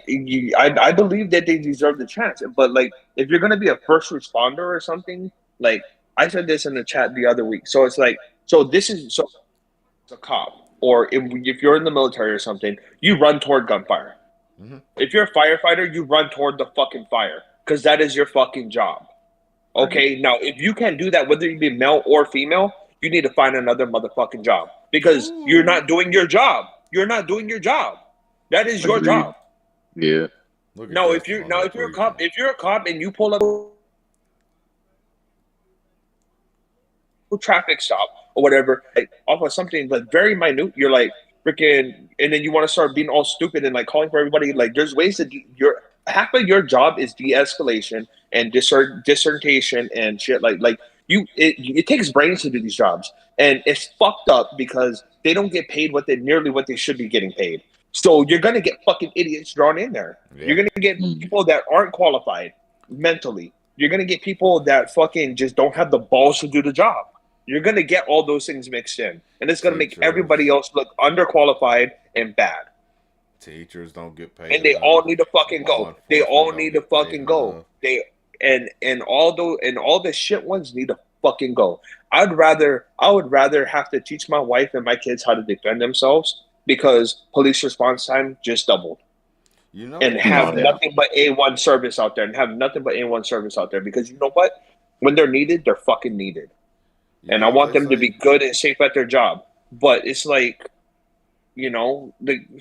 I believe that they deserve the chance, but like if you're gonna be a first responder or something, like I said this in the chat the other week. So it's like, so this is so a cop, or if you're in the military or something, you run toward gunfire. Mm-hmm. If you're a firefighter, you run toward the fucking fire because that is your fucking job. Okay, mm-hmm. Now if you can't do that, whether you be male or female, you need to find another motherfucking job because you're not doing your job. You're not doing your job. That is your job. Yeah. Now, if you're a cop and you pull up a traffic stop or whatever, like off of something like very minute, you're like freaking, and then you want to start being all stupid and like calling for everybody. Like, there's ways that half of your job is de-escalation and dissertation and shit. It takes brains to do these jobs, and it's fucked up because they don't get paid nearly what they should be getting paid. So you're gonna get fucking idiots drawn in there. Yeah. You're gonna get people that aren't qualified mentally. You're gonna get people that fucking just don't have the balls to do the job. You're gonna get all those things mixed in, and it's gonna make everybody else look underqualified and bad. Teachers don't get paid, and they all need to fucking go. They all need to fucking go. And all the shit ones need to fucking go. I would rather have to teach my wife and my kids how to defend themselves because police response time just doubled. And have nothing but A1 service out there because you know what? When they're needed, they're fucking needed. And I want them to be good and safe at their job. But it's like, the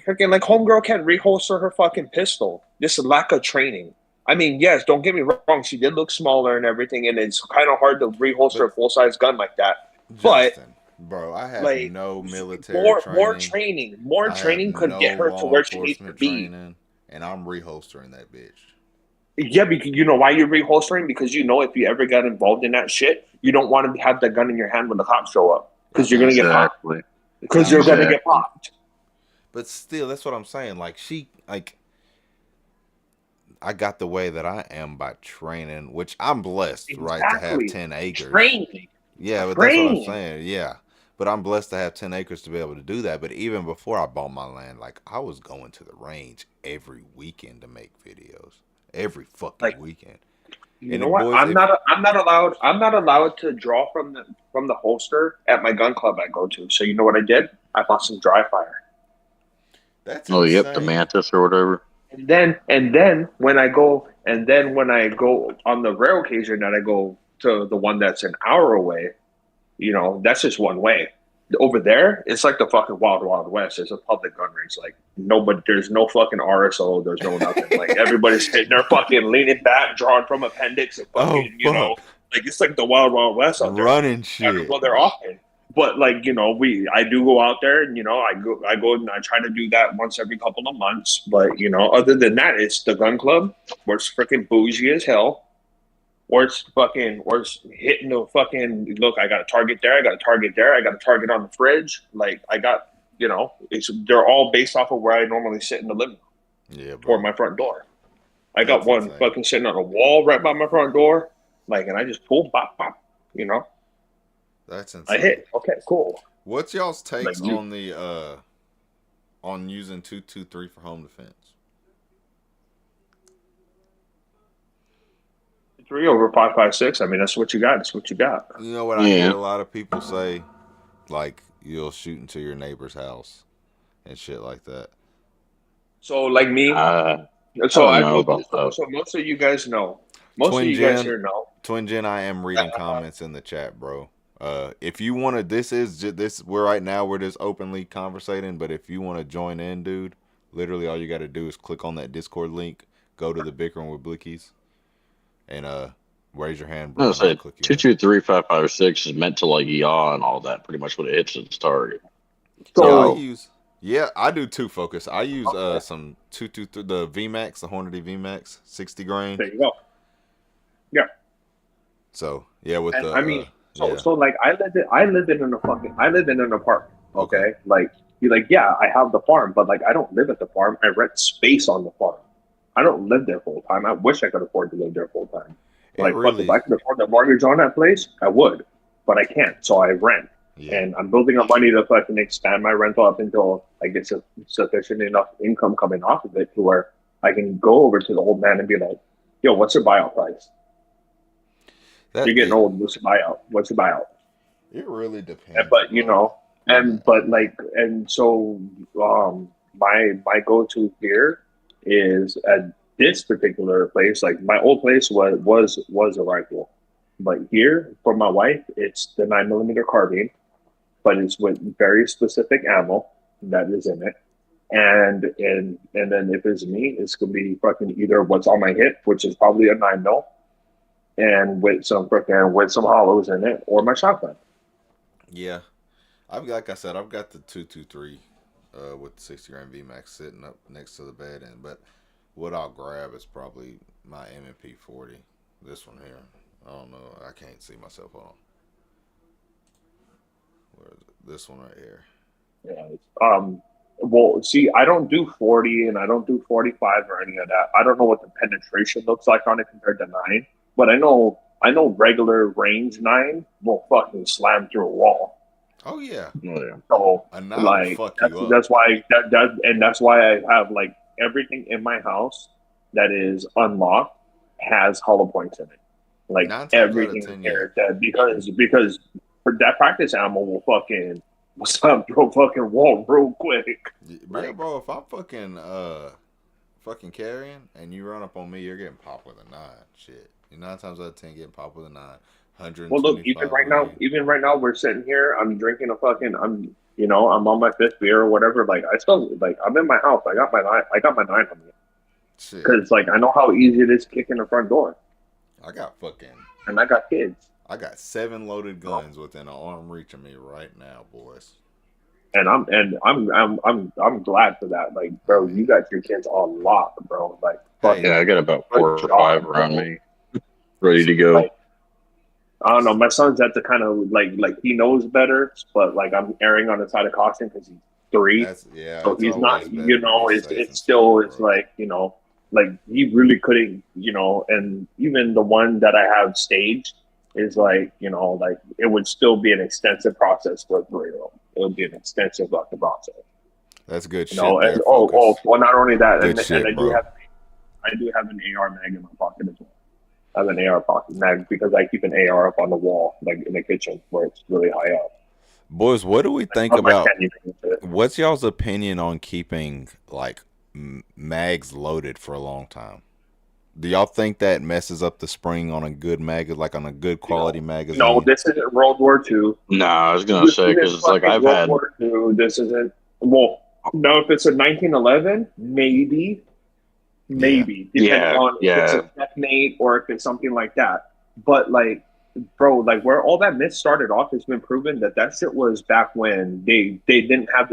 freaking like homegirl can't reholster her fucking pistol. This lack of training. I mean, yes, don't get me wrong. She did look smaller and everything, and it's kind of hard to reholster a full-size gun like that. Justin, bro, I have no military training. More training could get her to where she needs to be. And I'm reholstering that bitch. Yeah, because you know why you're reholstering? Because if you ever got involved in that shit, you don't want to have that gun in your hand when the cops show up. Because you're going to get popped. Because you're going to get popped. But still, that's what I'm saying. I got the way that I am by training, which I'm blessed, right, to have 10 acres. Training. Yeah, but that's what I'm saying. Yeah. But I'm blessed to have 10 acres to be able to do that. But even before I bought my land, I was going to the range every weekend to make videos. Every fucking weekend. You know what? I'm not allowed to draw from the holster at my gun club I go to. So you know what I did? I bought some dry fire. That's insane. The Mantis or whatever. And then when I go on the rare occasion that I go to the one that's an hour away, that's just one way. Over there, it's like the fucking Wild Wild West. It's a public gun range. Like there's no fucking RSO. There's no nothing. Like everybody's sitting there fucking leaning back, drawing from appendix, and fucking, it's like the Wild Wild West out there. Running shit. I don't go there often. But I do go out there and I go and I try to do that once every couple of months. But other than that, it's the gun club where it's freaking bougie as hell. Or it's hitting the fucking look. I got a target there. I got a target there. I got a target on the fridge. They're all based off of where I normally sit in the living room. Yeah, bro. Or my front door. I got one fucking sitting on a wall right by my front door. And I just pull, bop, bop. That's insane. I hit. Okay, cool. What's y'all's takes on the on using 223 for home defense? 3 over 5.56. I mean, that's what you got. That's what you got. You know what I hear a lot of people say, you'll shoot into your neighbor's house and shit like that. So, like me, so most of you guys know. Most of you guys here know. Twin Gen, I am reading comments in the chat, bro. If you want to, we're just openly conversating, but if you want to join in, dude, literally all you got to do is click on that Discord link, go to the Bickering with Blickies, and raise your hand. No, 223 556 is meant to yaw and all that. Pretty much what it hits its target. So I do two focus. I use some 223, the VMAX, the Hornady VMAX, 60 grain. There you go. Yeah. So with So like I lived in an apartment. Okay. Like you're like, yeah, I have the farm, but like I don't live at the farm. I rent space on the farm. I don't live there full time. I wish I could afford to live there full time. Like, really... if I could afford the mortgage on that place, I would, but I can't. So I rent, and I'm building up money to fucking expand my rental up until I get sufficient enough income coming off of it to where I can go over to the old man and be like, "Yo, what's your buyout price? You're getting old. What's your buyout? What's your buyout?" It really depends. But you know, so my go-to here is at this particular place. Like my old place was a rifle, but here for my wife, it's the 9mm carbine, but it's with very specific ammo that is in it. And then if it's me, it's gonna be fucking either what's on my hip, which is probably a 9mm, and with some hollows in it, or my shotgun. Yeah, like I said, I've got the 223 with the 60 grain VMAX sitting up next to the bed, but what I'll grab is probably my M&P 40. This one here. I don't know. I can't see myself on. Where is it? This one right here. Yeah. Well, see, I don't do 40 and I don't do 45 or any of that. I don't know what the penetration looks like on it compared to 9, but I know regular range 9 will fucking slam through a wall. Oh yeah. So like that's why that's why I have like everything in my house that is unlocked has hollow points in it. Like everything in here because for that practice ammo will fucking slam through a fucking wall real quick. Yeah, bro, if I'm fucking carrying and you run up on me, you're getting popped with a 9. Shit. 9 times out of 10 getting popped with a 9. Well, look, even right now, we're sitting here. I'm drinking I'm on my 5th beer or whatever. Like, I still, like, I'm in my house. I got my 9 on me. Because, like, I know how easy it is kicking the front door. And I got kids. I got 7 loaded guns within an arm reach of me right now, boys. And I'm glad for that. Like, bro, you got your kids on lock, bro. Like, I got about 4 or 5 around me, ready to go. Like, I don't know. My son's at the kind of like he knows better, but like I'm erring on the side of caution because he's 3. So he's not. It's still like like he really couldn't. And even the one that I have staged is like like it would still be an extensive process for a 3-year-old. It would be an extensive fucking process. That's good shit. And well, not only that, and I do have an AR mag in my pocket as well. I have an AR pocket mag because I keep an AR up on the wall, like in the kitchen where it's really high up. Boys, what do we think about? What's y'all's opinion on keeping like mags loaded for a long time? Do y'all think that messes up the spring on a good mag, like on a good quality magazine? No, this isn't World War II. No, I was gonna say because it's like I've had. World War II, this isn't. Well, no, if it's a 1911, maybe. Depending on if it's a checkmate or if it's something like that. But like, bro, like where all that myth started off, it's been proven that shit was back when they didn't have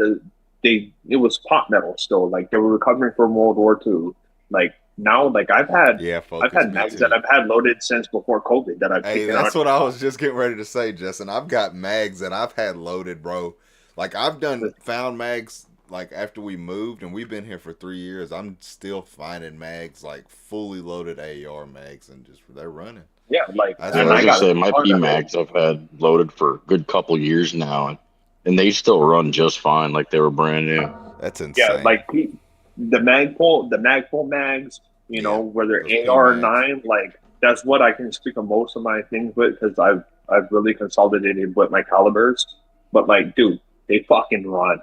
it was pot metal still. Like they were recovering from World War II. Like now, like I've had mags that I've had loaded since before COVID that I've taken. That's what I was just getting ready to say, Justin. I've got mags that I've had loaded, bro. Like I've found mags. Like after we moved and we've been here for 3 years, I'm still finding mags like fully loaded AR mags and they're running. Yeah, like I was gonna say my P mags I've had loaded for a good couple years now, and they still run just fine, like they were brand new. That's insane. Yeah, like the Magpul mags, where they're AR or 9, like that's what I can speak on most of my things with because I've really consolidated with my calibers. But like, dude, they fucking run.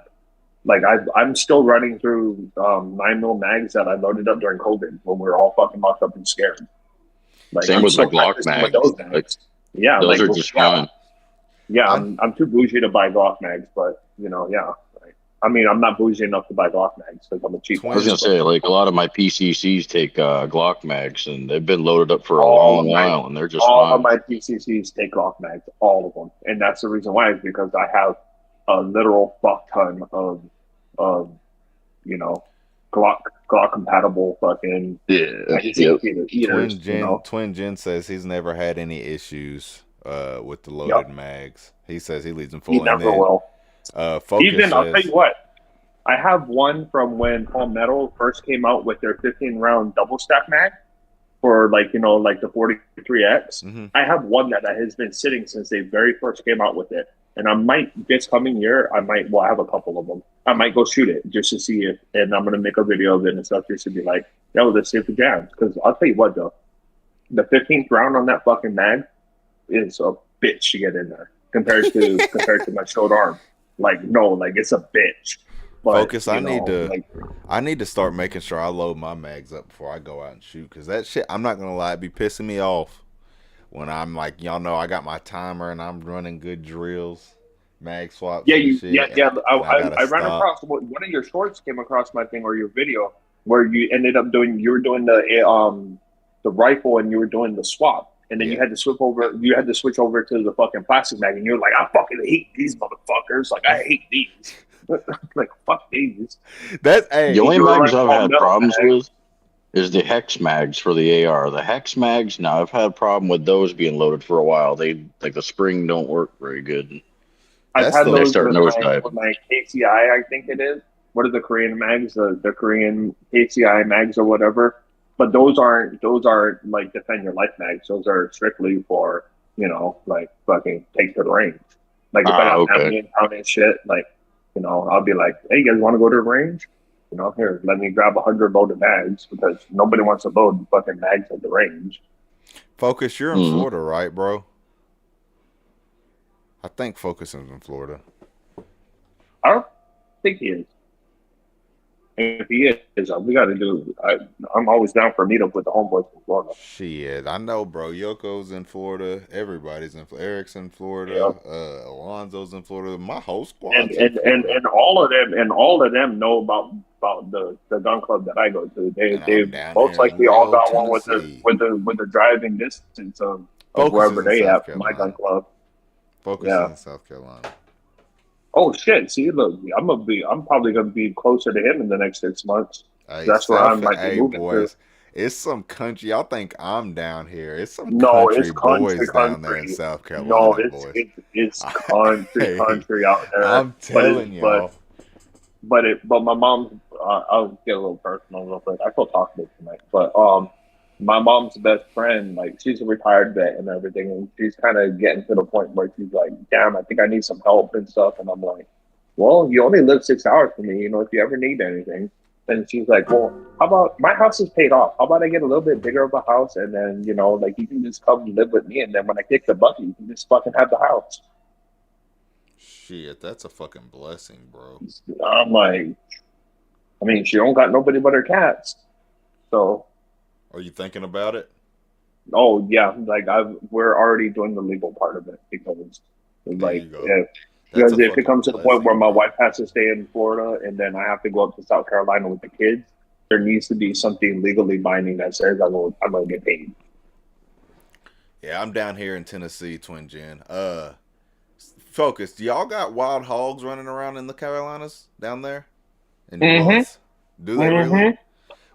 Like I'm still running through 9mm mags that I loaded up during COVID when we were all fucking locked up and scared. Like, same with the Glock mags. Those are just fun. Yeah, I'm too bougie to buy Glock mags, but I mean, I'm not bougie enough to buy Glock mags because I'm a cheap. I was gonna say, like a lot of my PCCs take Glock mags, and they've been loaded up for a long while, and they're just all fine. of my PCCs take Glock mags, all of them, and that's the reason why is because I have a literal fuck ton of Glock compatible fucking Twin Jen says he's never had any issues with the loaded mags. He says he leaves them full. He never will. Focus Even, I'll says, tell you what. I have one from when Palmetto first came out with their 15-round double stack mag for like, you know, like the 43X. Mm-hmm. I have one that has been sitting since they very first came out with it. And I might, this coming year, I have a couple of them. I might go shoot it just to see it. And I'm going to make a video of it and stuff just to be like, that was a super jam. Because I'll tell you what, though, the 15th round on that fucking mag is a bitch to get in there compared to my short arm. Like, no, like it's a bitch. But, Focus, I need to start making sure I load my mags up before I go out and shoot. Because that shit, I'm not going to lie, it be pissing me off. When I'm like, y'all know I got my timer and I'm running good drills, mag swaps. Yeah, I ran across one of your shorts came across my thing or your video where you ended up doing the rifle and you were doing the swap and then you had to switch over to the fucking plastic mag and you're like, I fucking hate these motherfuckers. Like I hate these. Like fuck these. The only mags I've had problems with is the hex mags for the AR. The hex mags, now I've had a problem with those being loaded for a while. They like the spring don't work very good. I've had those with my KCI, I think it is. What are the Korean mags? The Korean KCI mags or whatever. But those aren't like defend your life mags. Those are strictly for, you know, like fucking take to the range. Like if I got family in town and shit, like, you know, I'll be like, hey, you guys want to go to the range? You know, here, let me grab 100 loaded mags because nobody wants to load fucking mags at the range. Focus, you're in Florida, right, bro? I think Focus is in Florida. I don't think he is. If he is, we got to do. I'm always down for a meetup with the homeboys from Florida. Shit, I know, bro. Yoko's in Florida. Everybody's in Florida. Eric's in Florida. Yep. Alonzo's in Florida. My whole squad. And all of them know about the gun club that I go to. They most likely all got one with the driving distance of wherever they at. My gun club. Focus in South Carolina. Oh shit! See, look, I'm probably gonna be closer to him in the next 6 months. Hey, that's where I might be moving boys. To. It's some country. Y'all think I'm down here? It's some country boys down there in South Carolina. No, it's country out there. I'm telling y'all. But my mom. I'll get a little personal real quick. I feel talk about tonight, but my mom's best friend, like she's a retired vet and everything, and she's kind of getting to the point where she's like, damn, I think I need some help and stuff. And I'm like, well, you only live 6 hours from me, you know, if you ever need anything. And she's like, well, how about my house is paid off? How about I get a little bit bigger of a house and then, you know, like you can just come live with me and then when I kick the bucket, you can just fucking have the house. Shit, that's a fucking blessing, bro. I'm like, I mean, she don't got nobody but her cats. So. Are you thinking about it? Oh yeah, like we're already doing the legal part of it because, like, because if it comes to the point where my wife has to stay in Florida and then I have to go up to South Carolina with the kids, there needs to be something legally binding that says I'm gonna get paid. Yeah, I'm down here in Tennessee, Twin Gen. Focus. Do y'all got wild hogs running around in the Carolinas down there? Do they really?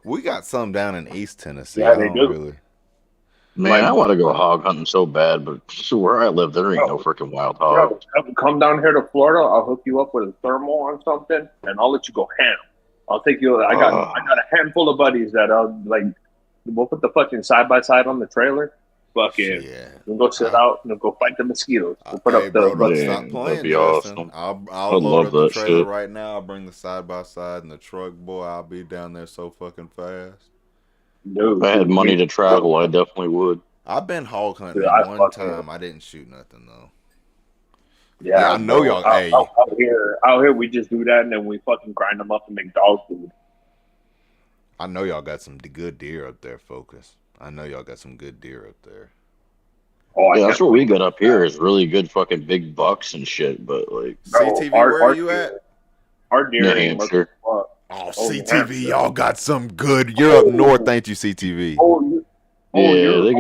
We got some down in East Tennessee. Yeah, they do. Really. Man, I want to go hog hunting so bad, but where I live, there ain't no freaking wild hogs. Come down here to Florida. I'll hook you up with a thermal or something, and I'll let you go ham. I'll take you. I got a handful of buddies that like. We'll put the fucking side by side on the trailer. Fucking, we'll go sit out and we'll go fight the mosquitoes. We'll put up the. Stop playing, that'd be awesome. I'll load up the trailer right now. I'll bring the side by side and the truck. Boy, I'll be down there so fucking fast. Dude, if I had money to travel, I definitely would. I've been hog hunting one time. I didn't shoot nothing though. Yeah, I know y'all. Out here, we just do that and then we fucking grind them up and make dog food. I know y'all got some good deer up there, Focus. I know y'all got some good deer up there. Oh, yeah, that's what we got up here is really good fucking big bucks and shit. But like, CTV, where are you at? Our deer ain't Hampshire. Oh, CTV, y'all got some good. You're up north, ain't you, CTV? They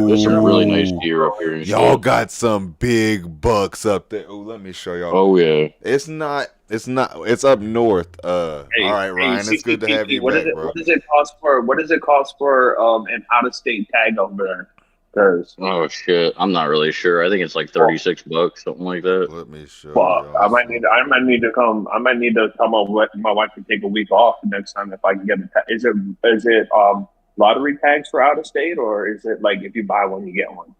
there's some really nice deer up here. Y'all got some big bucks up there. Oh, let me show y'all. Oh yeah. It's up north. All right, Ryan. It's good to have you back, bro. What does it cost for an out of state tag over there? Cause oh shit, I'm not really sure. I think it's like $36, something like that. Let me show well, you. I might need to come. I might need to tell my wife to take a week off next time if I can get it. Is it lottery tags for out of state, or is it like if you buy one you get one?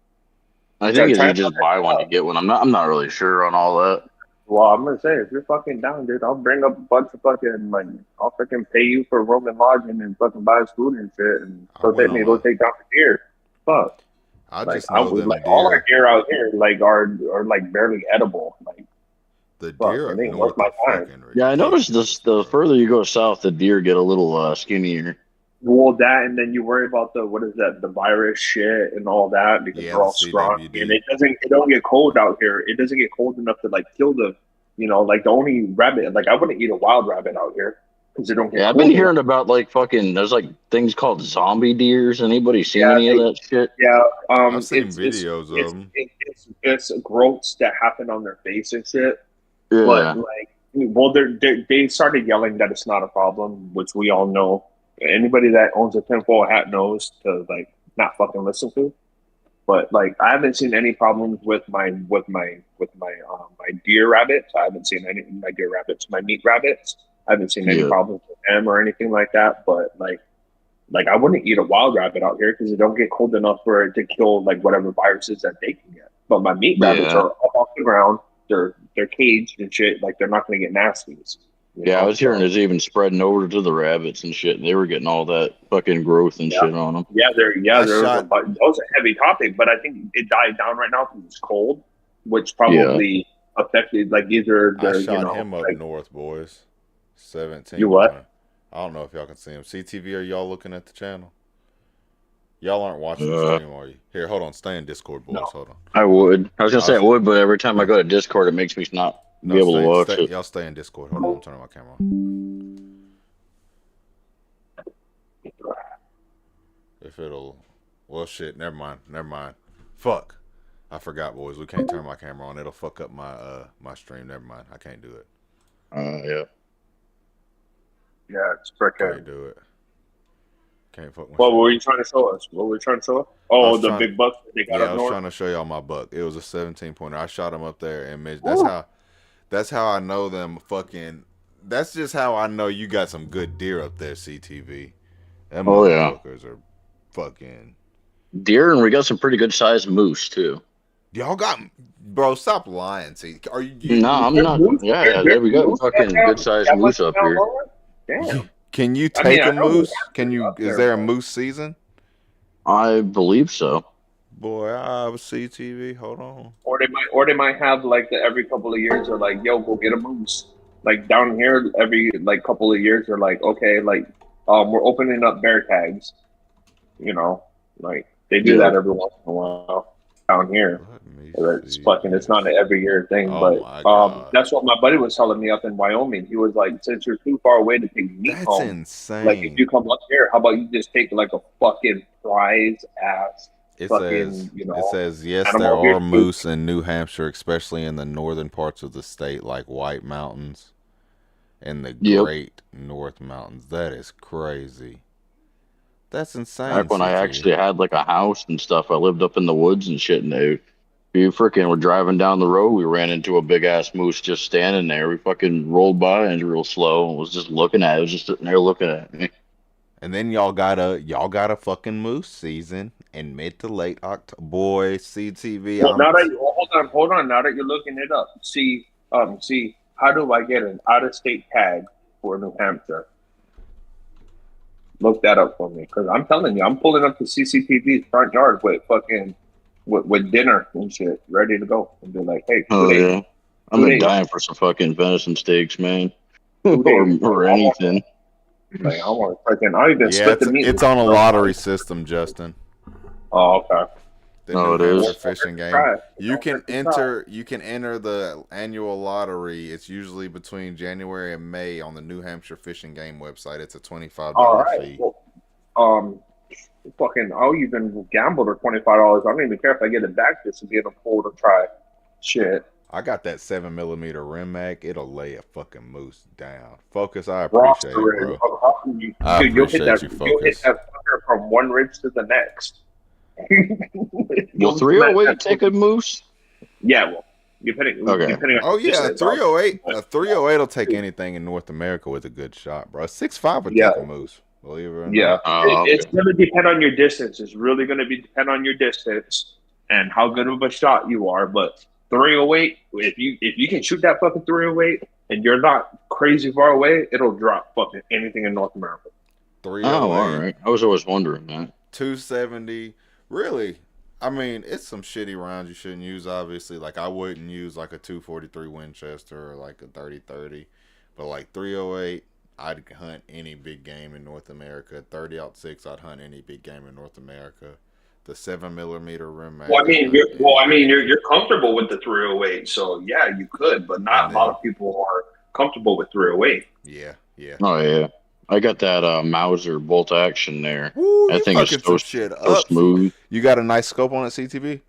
I think if you just buy one, you get one. I'm not really sure on all that. Well, I'm gonna say if you're fucking down, dude, I'll bring up a bunch of fucking like I'll freaking pay you for room and lodging and fucking buy us food and shit, and go take down the deer. Fuck. I like, just know them deer. All our deer out here like are like barely edible. Like the deer up north my time. Yeah, I noticed this. The further you go south, the deer get a little skinnier. Well, that and then you worry about the virus shit and all that because they're all strong. And it don't get cold out here. It doesn't get cold enough to like kill the, like the only rabbit. Like I wouldn't eat a wild rabbit out here because it don't get. Yeah, I've been hearing about like fucking. There's like things called zombie deers. Anybody seen any of that shit? Yeah, I've seen videos of them. It's growths that happen on their face and shit. Yeah. But like, well, they started yelling that it's not a problem, which we all know. Anybody that owns a tinfoil hat knows to like not fucking listen to. But like I haven't seen any problems with my deer rabbits. I haven't seen any of my deer rabbits, my meat rabbits. I haven't seen any problems with them or anything like that. But like I wouldn't eat a wild rabbit out here because it don't get cold enough for it to kill like whatever viruses that they can get. But my meat rabbits are up off the ground. They're caged and shit. Like they're not going to get nasties. Yeah, I was hearing it's even spreading over to the rabbits and shit. They were getting all that fucking growth and shit on them. Yeah, that was a heavy topic, but I think it died down right now because it's cold, which probably affected like either the. I shot him up north, boys. 17. You what? I don't know if y'all can see him. CTV, are y'all looking at the channel? Y'all aren't watching the stream, are you? Here, hold on. Stay in Discord, boys. No. Hold on. I would. I was gonna say I would, but every time I go to Discord, it makes me not. Be able to watch it. Y'all stay in Discord. Hold on, I'm turning my camera on. If it'll, well, shit. Never mind. Fuck, I forgot, boys. We can't turn my camera on. It'll fuck up my my stream. Never mind. I can't do it. Yeah. Yeah, it's freaking. Can't do it. Can't fuck. What were you trying to show us? Oh, the big buck they got up north. I was trying to show y'all my buck. It was a 17-pointer. I shot him up there, and that's how I know them fucking. That's just how I know you got some good deer up there, CTV. Them motherfuckers are fucking deer, and we got some pretty good sized moose too. Y'all got, bro? Stop lying. See, are you? No, I'm not. Yeah, we got fucking good sized moose up here. Damn. Can you take a moose? Can you? Is there a moose season? I believe so. Boy, I have a CTV. Hold on. Or they might have like every couple of years they're like, yo, go get a moose. Like down here, every like couple of years they're like, okay, like we're opening up bear tags. Like they do that every once in a while down here. It's fucking. It's not an every year thing, but that's what my buddy was telling me up in Wyoming. He was like, since you're too far away to take meat home, that's insane. Like if you come up here, how about you just take like a fucking prize ass. It says yes, there are moose in New Hampshire, especially in the northern parts of the state, like White Mountains and the Great North Mountains. That is crazy. That's insane. Back when I actually had like a house and stuff, I lived up in the woods and shit, and we freaking were driving down the road. We ran into a big ass moose just standing there. We fucking rolled by and real slow and was just looking at it. It was just sitting there looking at me. And then y'all got a fucking moose season in mid to late October. Boy, CTV. Well, hold on. Now that you're looking it up, see, how do I get an out-of-state tag for New Hampshire? Look that up for me, because I'm telling you, I'm pulling up the CCTV's front yard with dinner and shit, ready to go, and be like, hey, I'm dying for some fucking venison steaks, man, or anything. Like, I want freaking. I even split the meat. It's on a lottery system, Justin. Oh, okay. It is fishing game. You can enter the annual lottery. It's usually between January and May on the New Hampshire Fishing Game website. It's a $25 fee. Well, fucking, I'll even gamble for $25. I don't even care if I get it back just to be able to pull to try. Shit. I got that 7mm rim mag. It'll lay a fucking moose down. Focus, I appreciate it, bro. I appreciate you, Focus. You'll hit that fucker from one ridge to the next. Will 308 take a moose? Yeah, well, depending on Oh yeah, distance, 308. A 308 will take anything in North America with a good shot, bro. 6.5 would yeah, take a moose. Believe it or yeah. not. Oh, It's okay. going to depend on your distance. It's really going to depend on your distance and how good of a shot you are. But 308, if you can shoot that fucking 308 and you're not crazy far away, it'll drop fucking anything in North America. Oh, all 308, right. I was always wondering that. 270. Really? I mean, it's some shitty rounds you shouldn't use, obviously. Like, I wouldn't use, like, a 243 Winchester or, like, a 30-30. But, like, 308, I'd hunt any big game in North America. 30-06, I'd hunt any big game in North America. The 7mm rim mag. You're comfortable with the 308, so yeah, you could, but not a lot of people are comfortable with 308. Yeah. Oh, yeah. I got that Mauser bolt action there. Woo, That you thing is fucking so, some shit so up. smooth. You got a nice scope on it, CTV?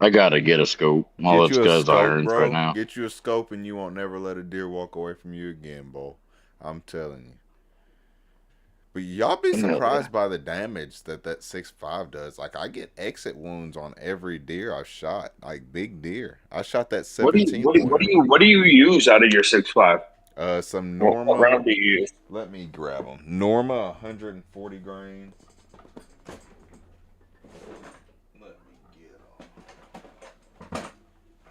I gotta get a scope. All Get that's you a got is scope, irons bro. right now. Get you a scope, and you won't never let a deer walk away from you again, bro. I'm telling you. But y'all be surprised by the damage that 6.5 does. Like, I get exit wounds on every deer I've shot. Like, big deer. I shot that 17 What do you use out of your 6.5? some What Norma. round do you use? Let me grab them. Norma 140 grains. Let me get them.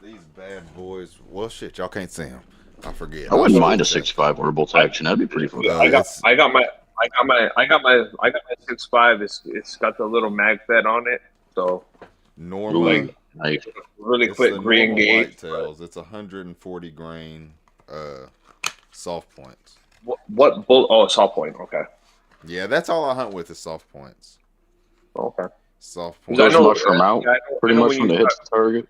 These bad boys. Well, shit, y'all can't see them. I forget. I wouldn't mind a 6.5 or bolt action. That'd be pretty fun. I got my 6.5. It's got the little mag fed on it, so Norma. Like, really quick re-engage. Whitetails. It's 140 grain soft points. What bull? Oh, soft point. Okay. Yeah, that's all I hunt with is soft points. Okay. Soft points. Those mushroom out pretty much when it hits the target.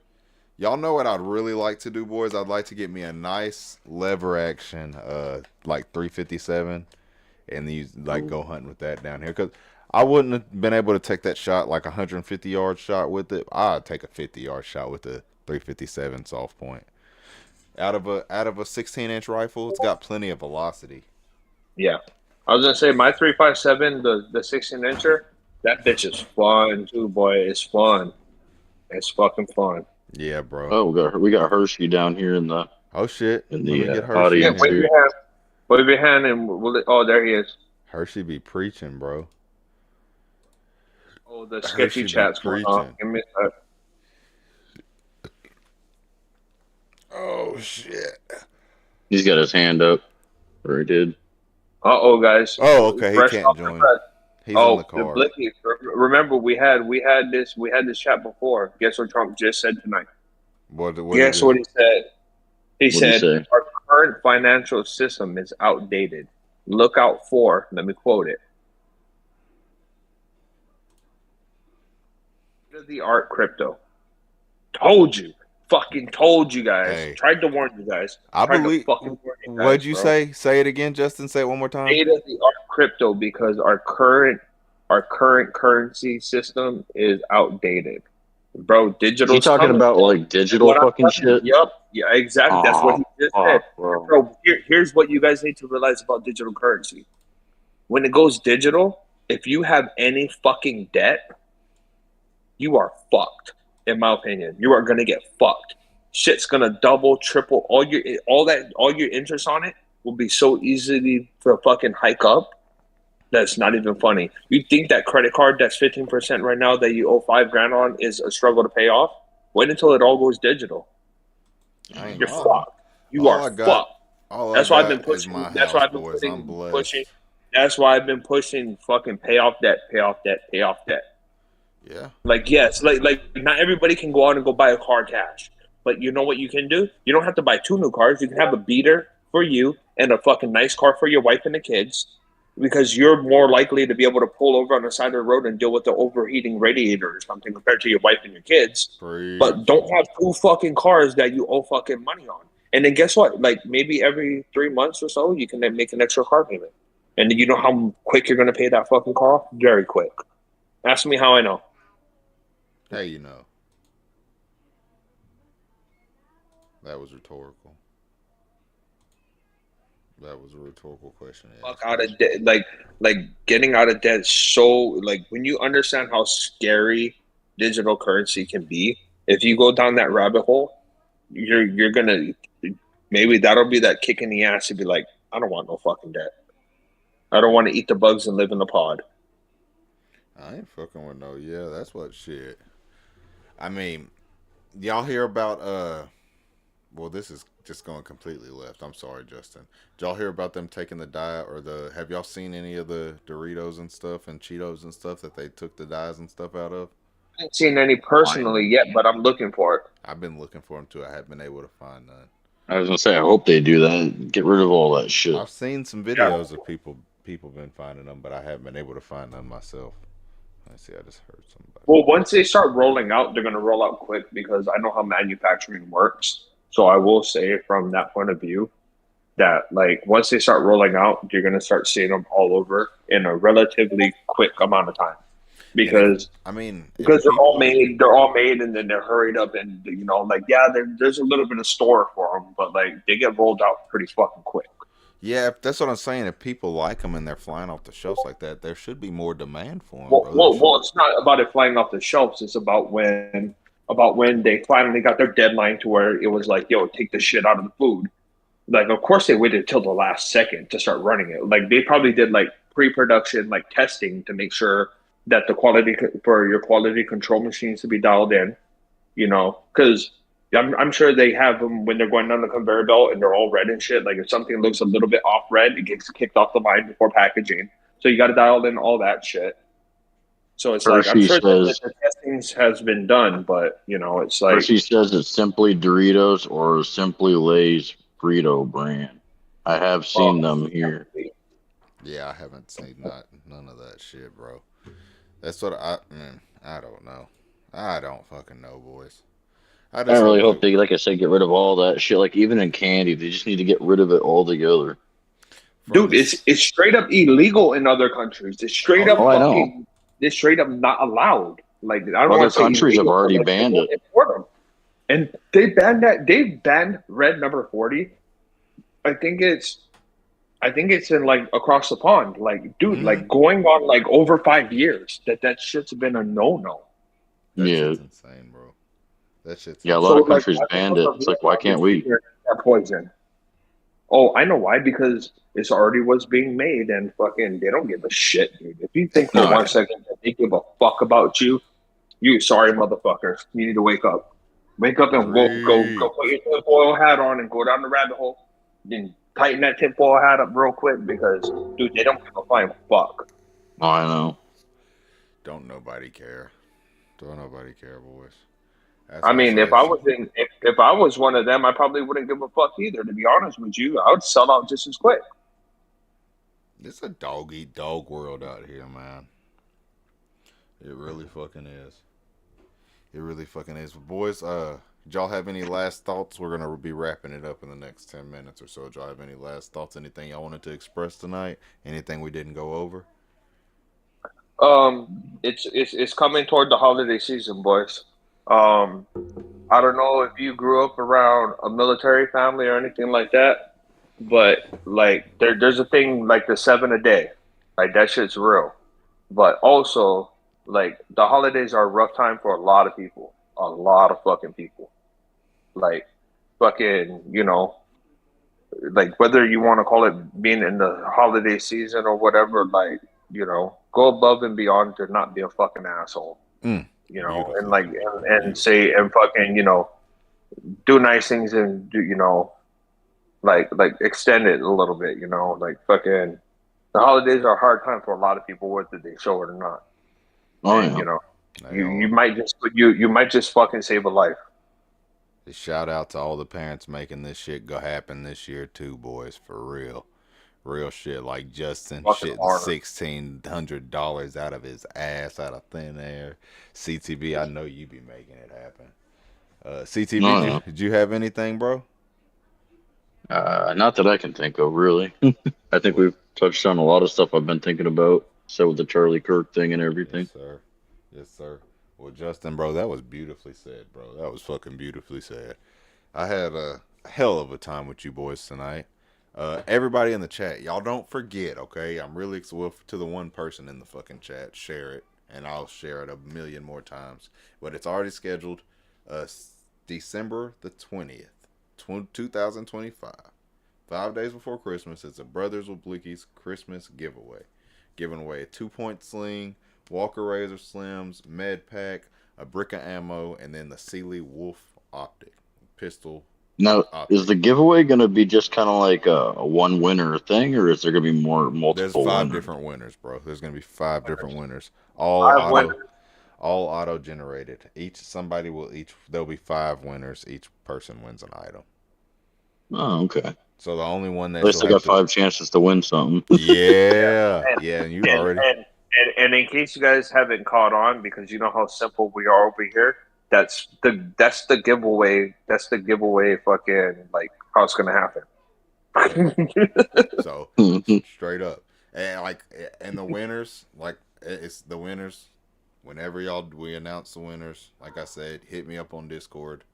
Y'all know what I'd really like to do, boys? I'd like to get me a nice lever action, like 357, and use go hunting with that down here. Because I wouldn't have been able to take that shot, like a 150-yard shot with it. I'd take a 50-yard shot with a 357 soft point. Out of a 16-inch rifle, it's got plenty of velocity. Yeah, I was gonna say my 357, the 16-incher, that bitch is fun too, boy. It's fun. It's fucking fun. Yeah, bro. Oh, we got Hershey down here in the. Oh shit! In the Let me get Hershey in wave here. your hand, and there he is. Hershey be preaching, bro. Oh, the sketchy chat's going on. Give me a sec. Oh shit! He's got his hand up, or he did. Guys. Oh, okay. He can't join. He's on the card. Blickies. Remember, we had this chat before. Guess what Trump just said tonight? Guess what he said? He said our current financial system is outdated. Look out for. Let me quote it. The art crypto. Fucking told you guys. Hey, tried to warn you guys. I believe. What'd you say? Say it again, Justin. Say it one more time. State of the art crypto, because our current currency system is outdated, bro. Digital. You talking about like digital fucking shit? Yep. Yeah, exactly. That's what he just said, bro. Here's what you guys need to realize about digital currency. When it goes digital, if you have any fucking debt, you are fucked. In my opinion, you are gonna get fucked. Shit's gonna double, triple, all your interest on it will be so easily to fucking hike up. That's not even funny. You think that credit card that's 15% right now that you owe $5,000 on is a struggle to pay off? Wait until it all goes digital. You're fucked. You are fucked. That's why I've been pushing. That's why I've been pushing. That's why I've been pushing. Fucking pay off debt. Pay off debt. Pay off debt. Yeah. Yes, not everybody can go out and go buy a car cash. But you know what you can do? You don't have to buy 2 new cars. You can have a beater for you and a fucking nice car for your wife and the kids, because you're more likely to be able to pull over on the side of the road and deal with the overheating radiator or something compared to your wife and your kids. But don't have 2 fucking cars that you owe fucking money on. And then guess what? Like maybe every 3 months or so, you can then make an extra car payment. And you know how quick you're going to pay that fucking car off? Very quick. Ask me how I know. Hey, you know. That was rhetorical. That was a rhetorical question. Fuck out of debt, like getting out of debt. So like when you understand how scary digital currency can be, if you go down that rabbit hole, you're gonna maybe that'll be that kick in the ass to be like, I don't want no fucking debt. I don't want to eat the bugs and live in the pod. I ain't fucking with no. Yeah, that's what shit. I mean, y'all hear about well, this is just going completely left. I'm sorry, Justin. Did y'all hear about them taking the dye or the? Have y'all seen any of the Doritos and stuff and Cheetos and stuff that they took the dyes and stuff out of? I haven't seen any personally yet, but I'm looking for it. I've been looking for them too. I haven't been able to find none. I was gonna say, I hope they do that. Get rid of all that shit. I've seen some videos of people been finding them, but I haven't been able to find none myself. Let's see. I just heard somebody. Well, once they start rolling out, they're gonna roll out quick because I know how manufacturing works. So I will say from that point of view that like once they start rolling out, you're gonna start seeing them all over in a relatively quick amount of time. Because I mean, because they're all made, and then they're hurried up, and you know, like there's a little bit of store for them, but like they get rolled out pretty fucking quick. Yeah, that's what I'm saying. If people like them and they're flying off the shelves like that, there should be more demand for them. Well, it's not about it flying off the shelves. It's about when they finally got their deadline to where it was like, yo, take the shit out of the food. Like, of course they waited till the last second to start running it. Like they probably did like pre-production, like testing to make sure that the quality for your quality control machines to be dialed in, you know, because I'm sure they have them when they're going down the conveyor belt and they're all red and shit. Like if something looks a little bit off red, it gets kicked off the line before packaging. So you got to dial in all that shit. So it's like I'm sure that the testing has been done, but you know, it's like Hershey says it's simply Doritos or simply Lay's Frito brand. I have seen them here. Yeah, I haven't seen none of that shit, bro. That's what I don't know. I don't fucking know, boys. I really hope they, like I said, get rid of all that shit. Like even in candy, they just need to get rid of it altogether. Dude, it's straight up illegal in other countries. It's straight up fucking. It's straight up not allowed. Like I don't other countries have already banned it. And they banned that. They banned red number 40. I think it's in like across the pond. Like, dude, like going on like over 5 years. That shit's been a no. That shit's insane, bro. That shit's a lot of countries banned it. It's like, why can't we? That poison. Oh, I know why. Because it's already was being made, and fucking they don't give a shit, dude. If you think for 1 second that they give a fuck about you, you sorry motherfuckers. You need to wake up. Wake up and go put your tinfoil hat on and go down the rabbit hole. Then tighten that tinfoil hat up real quick because, dude, they don't give a flying fuck. Oh, I know. Don't nobody care. Don't nobody care, boys. I mean, if I was one of them, I probably wouldn't give a fuck either. To be honest with you, I would sell out just as quick. It's a dog eat dog world out here, man. It really fucking is. It really fucking is. Boys, did y'all have any last thoughts? We're gonna be wrapping it up in the next 10 minutes or so. Did y'all have any last thoughts? Anything y'all wanted to express tonight? Anything we didn't go over? It's coming toward the holiday season, boys. I don't know if you grew up around a military family or anything like that, but like there's a thing like the 7 a day, like that shit's real. But also, like the holidays are a rough time for a lot of people, a lot of fucking people. Like fucking, you know, like whether you want to call it being in the holiday season or whatever, like, you know, go above and beyond to not be a fucking asshole. You know, beautiful. And like, and say, and fucking, you know, do nice things and do, you know, like extend it a little bit, you know, like fucking, the holidays are a hard time for a lot of people, whether they show it or not. Oh, yeah. You know, you might just fucking save a life. Shout out to all the parents making this shit go happen this year too, boys, for real. Real shit, like Justin shitting $1,600 out of his ass out of thin air. CTB, I know you be making it happen. CTB, did you have anything, bro? Not that I can think of, really. I think we've touched on a lot of stuff I've been thinking about. So with the Charlie Kirk thing and everything. Yes, sir. Yes, sir. Well, Justin, bro, that was beautifully said, bro. That was fucking beautifully said. I had a hell of a time with you boys tonight. Everybody in the chat, y'all don't forget, okay? I'm really to the one person in the fucking chat, share it, and I'll share it a million more times. But it's already scheduled, December the 20th, 2025. 5 days before Christmas, it's a Brothers with Blickies Christmas giveaway. Giving away a 2-point sling, Walker Razor Slims, med pack, a brick of ammo, and then the Sealy Wolf optic pistol. Now, is the giveaway going to be just kind of like a one winner thing, or is there going to be multiple? There's 5 different winners, bro. There's going to be 5 different winners. All auto generated. There'll be 5 winners. Each person wins an item. Oh, okay. So the only one that at least I got 5 chances to win something. Yeah, and you already. And in case you guys haven't caught on, because you know how simple we are over here, that's the giveaway. That's the giveaway. Fucking like how it's gonna happen. So straight up, and the winners, it's the winners. Whenever we announce the winners, like I said, hit me up on Discord.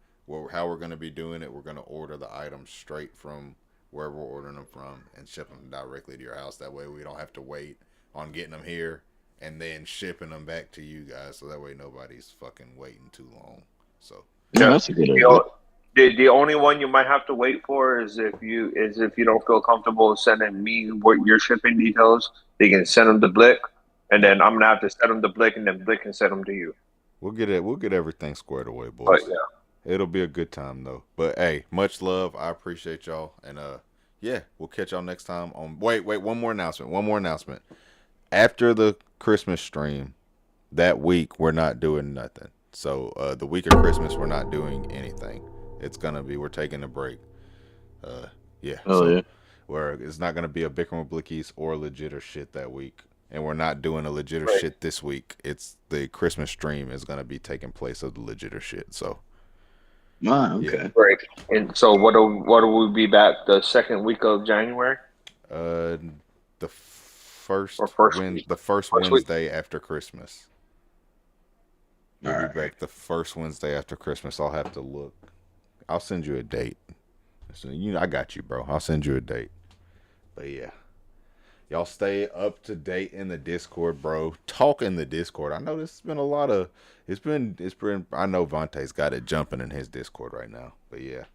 How we're gonna be doing it? We're gonna order the items straight from wherever we're ordering them from and ship them directly to your house. That way we don't have to wait on getting them here and then shipping them back to you guys. So that way nobody's fucking waiting too long. So yeah, that's a good idea. The only one you might have to wait for is if you don't feel comfortable sending me your shipping details. They can send them to Blick, and then I'm gonna have to send them to Blick, and then Blick can send them to you. We'll get everything squared away, boys. But, yeah. It'll be a good time though. But hey, much love. I appreciate y'all, and yeah, we'll catch y'all next time. Wait, one more announcement. After the Christmas stream, that week we're not doing nothing. So the week of Christmas we're not doing anything. We're taking a break. Yeah. It's not gonna be a Bickering with Blickies or legit or shit that week. And we're not doing a legit or shit this week. It's the Christmas stream is gonna be taking place of the legit or shit. So okay. Yeah. Right. And so what will we be back the second week of January? The first Wednesday week after Christmas. We'll be back the first Wednesday after Christmas. I'll have to look. I'll send you a date. So, I got you, bro. I'll send you a date. But yeah. Y'all stay up to date in the Discord, bro. Talk in the Discord. I know this has been a lot of it's been I know Vontae's got it jumping in his Discord right now. But yeah.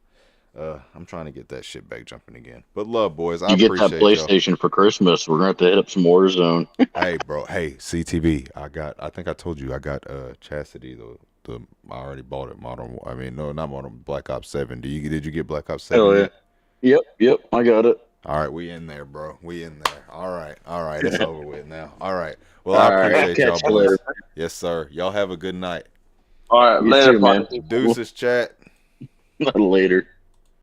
I'm trying to get that shit back jumping again. But love, boys. I appreciate that PlayStation y'all. For Christmas. We're gonna have to hit up some Warzone. Hey, bro. Hey, CTV. I think I told you I got Chastity I already bought it. Not Modern Black Ops 7. Did you get Black Ops 7? Oh yeah. Yep. I got it. All right, we in there, bro. We in there. All right. It's over with now. All right. Well, I appreciate y'all, boys. Later. Yes, sir. Y'all have a good night. All right, later, man. Deuces, chat. Later.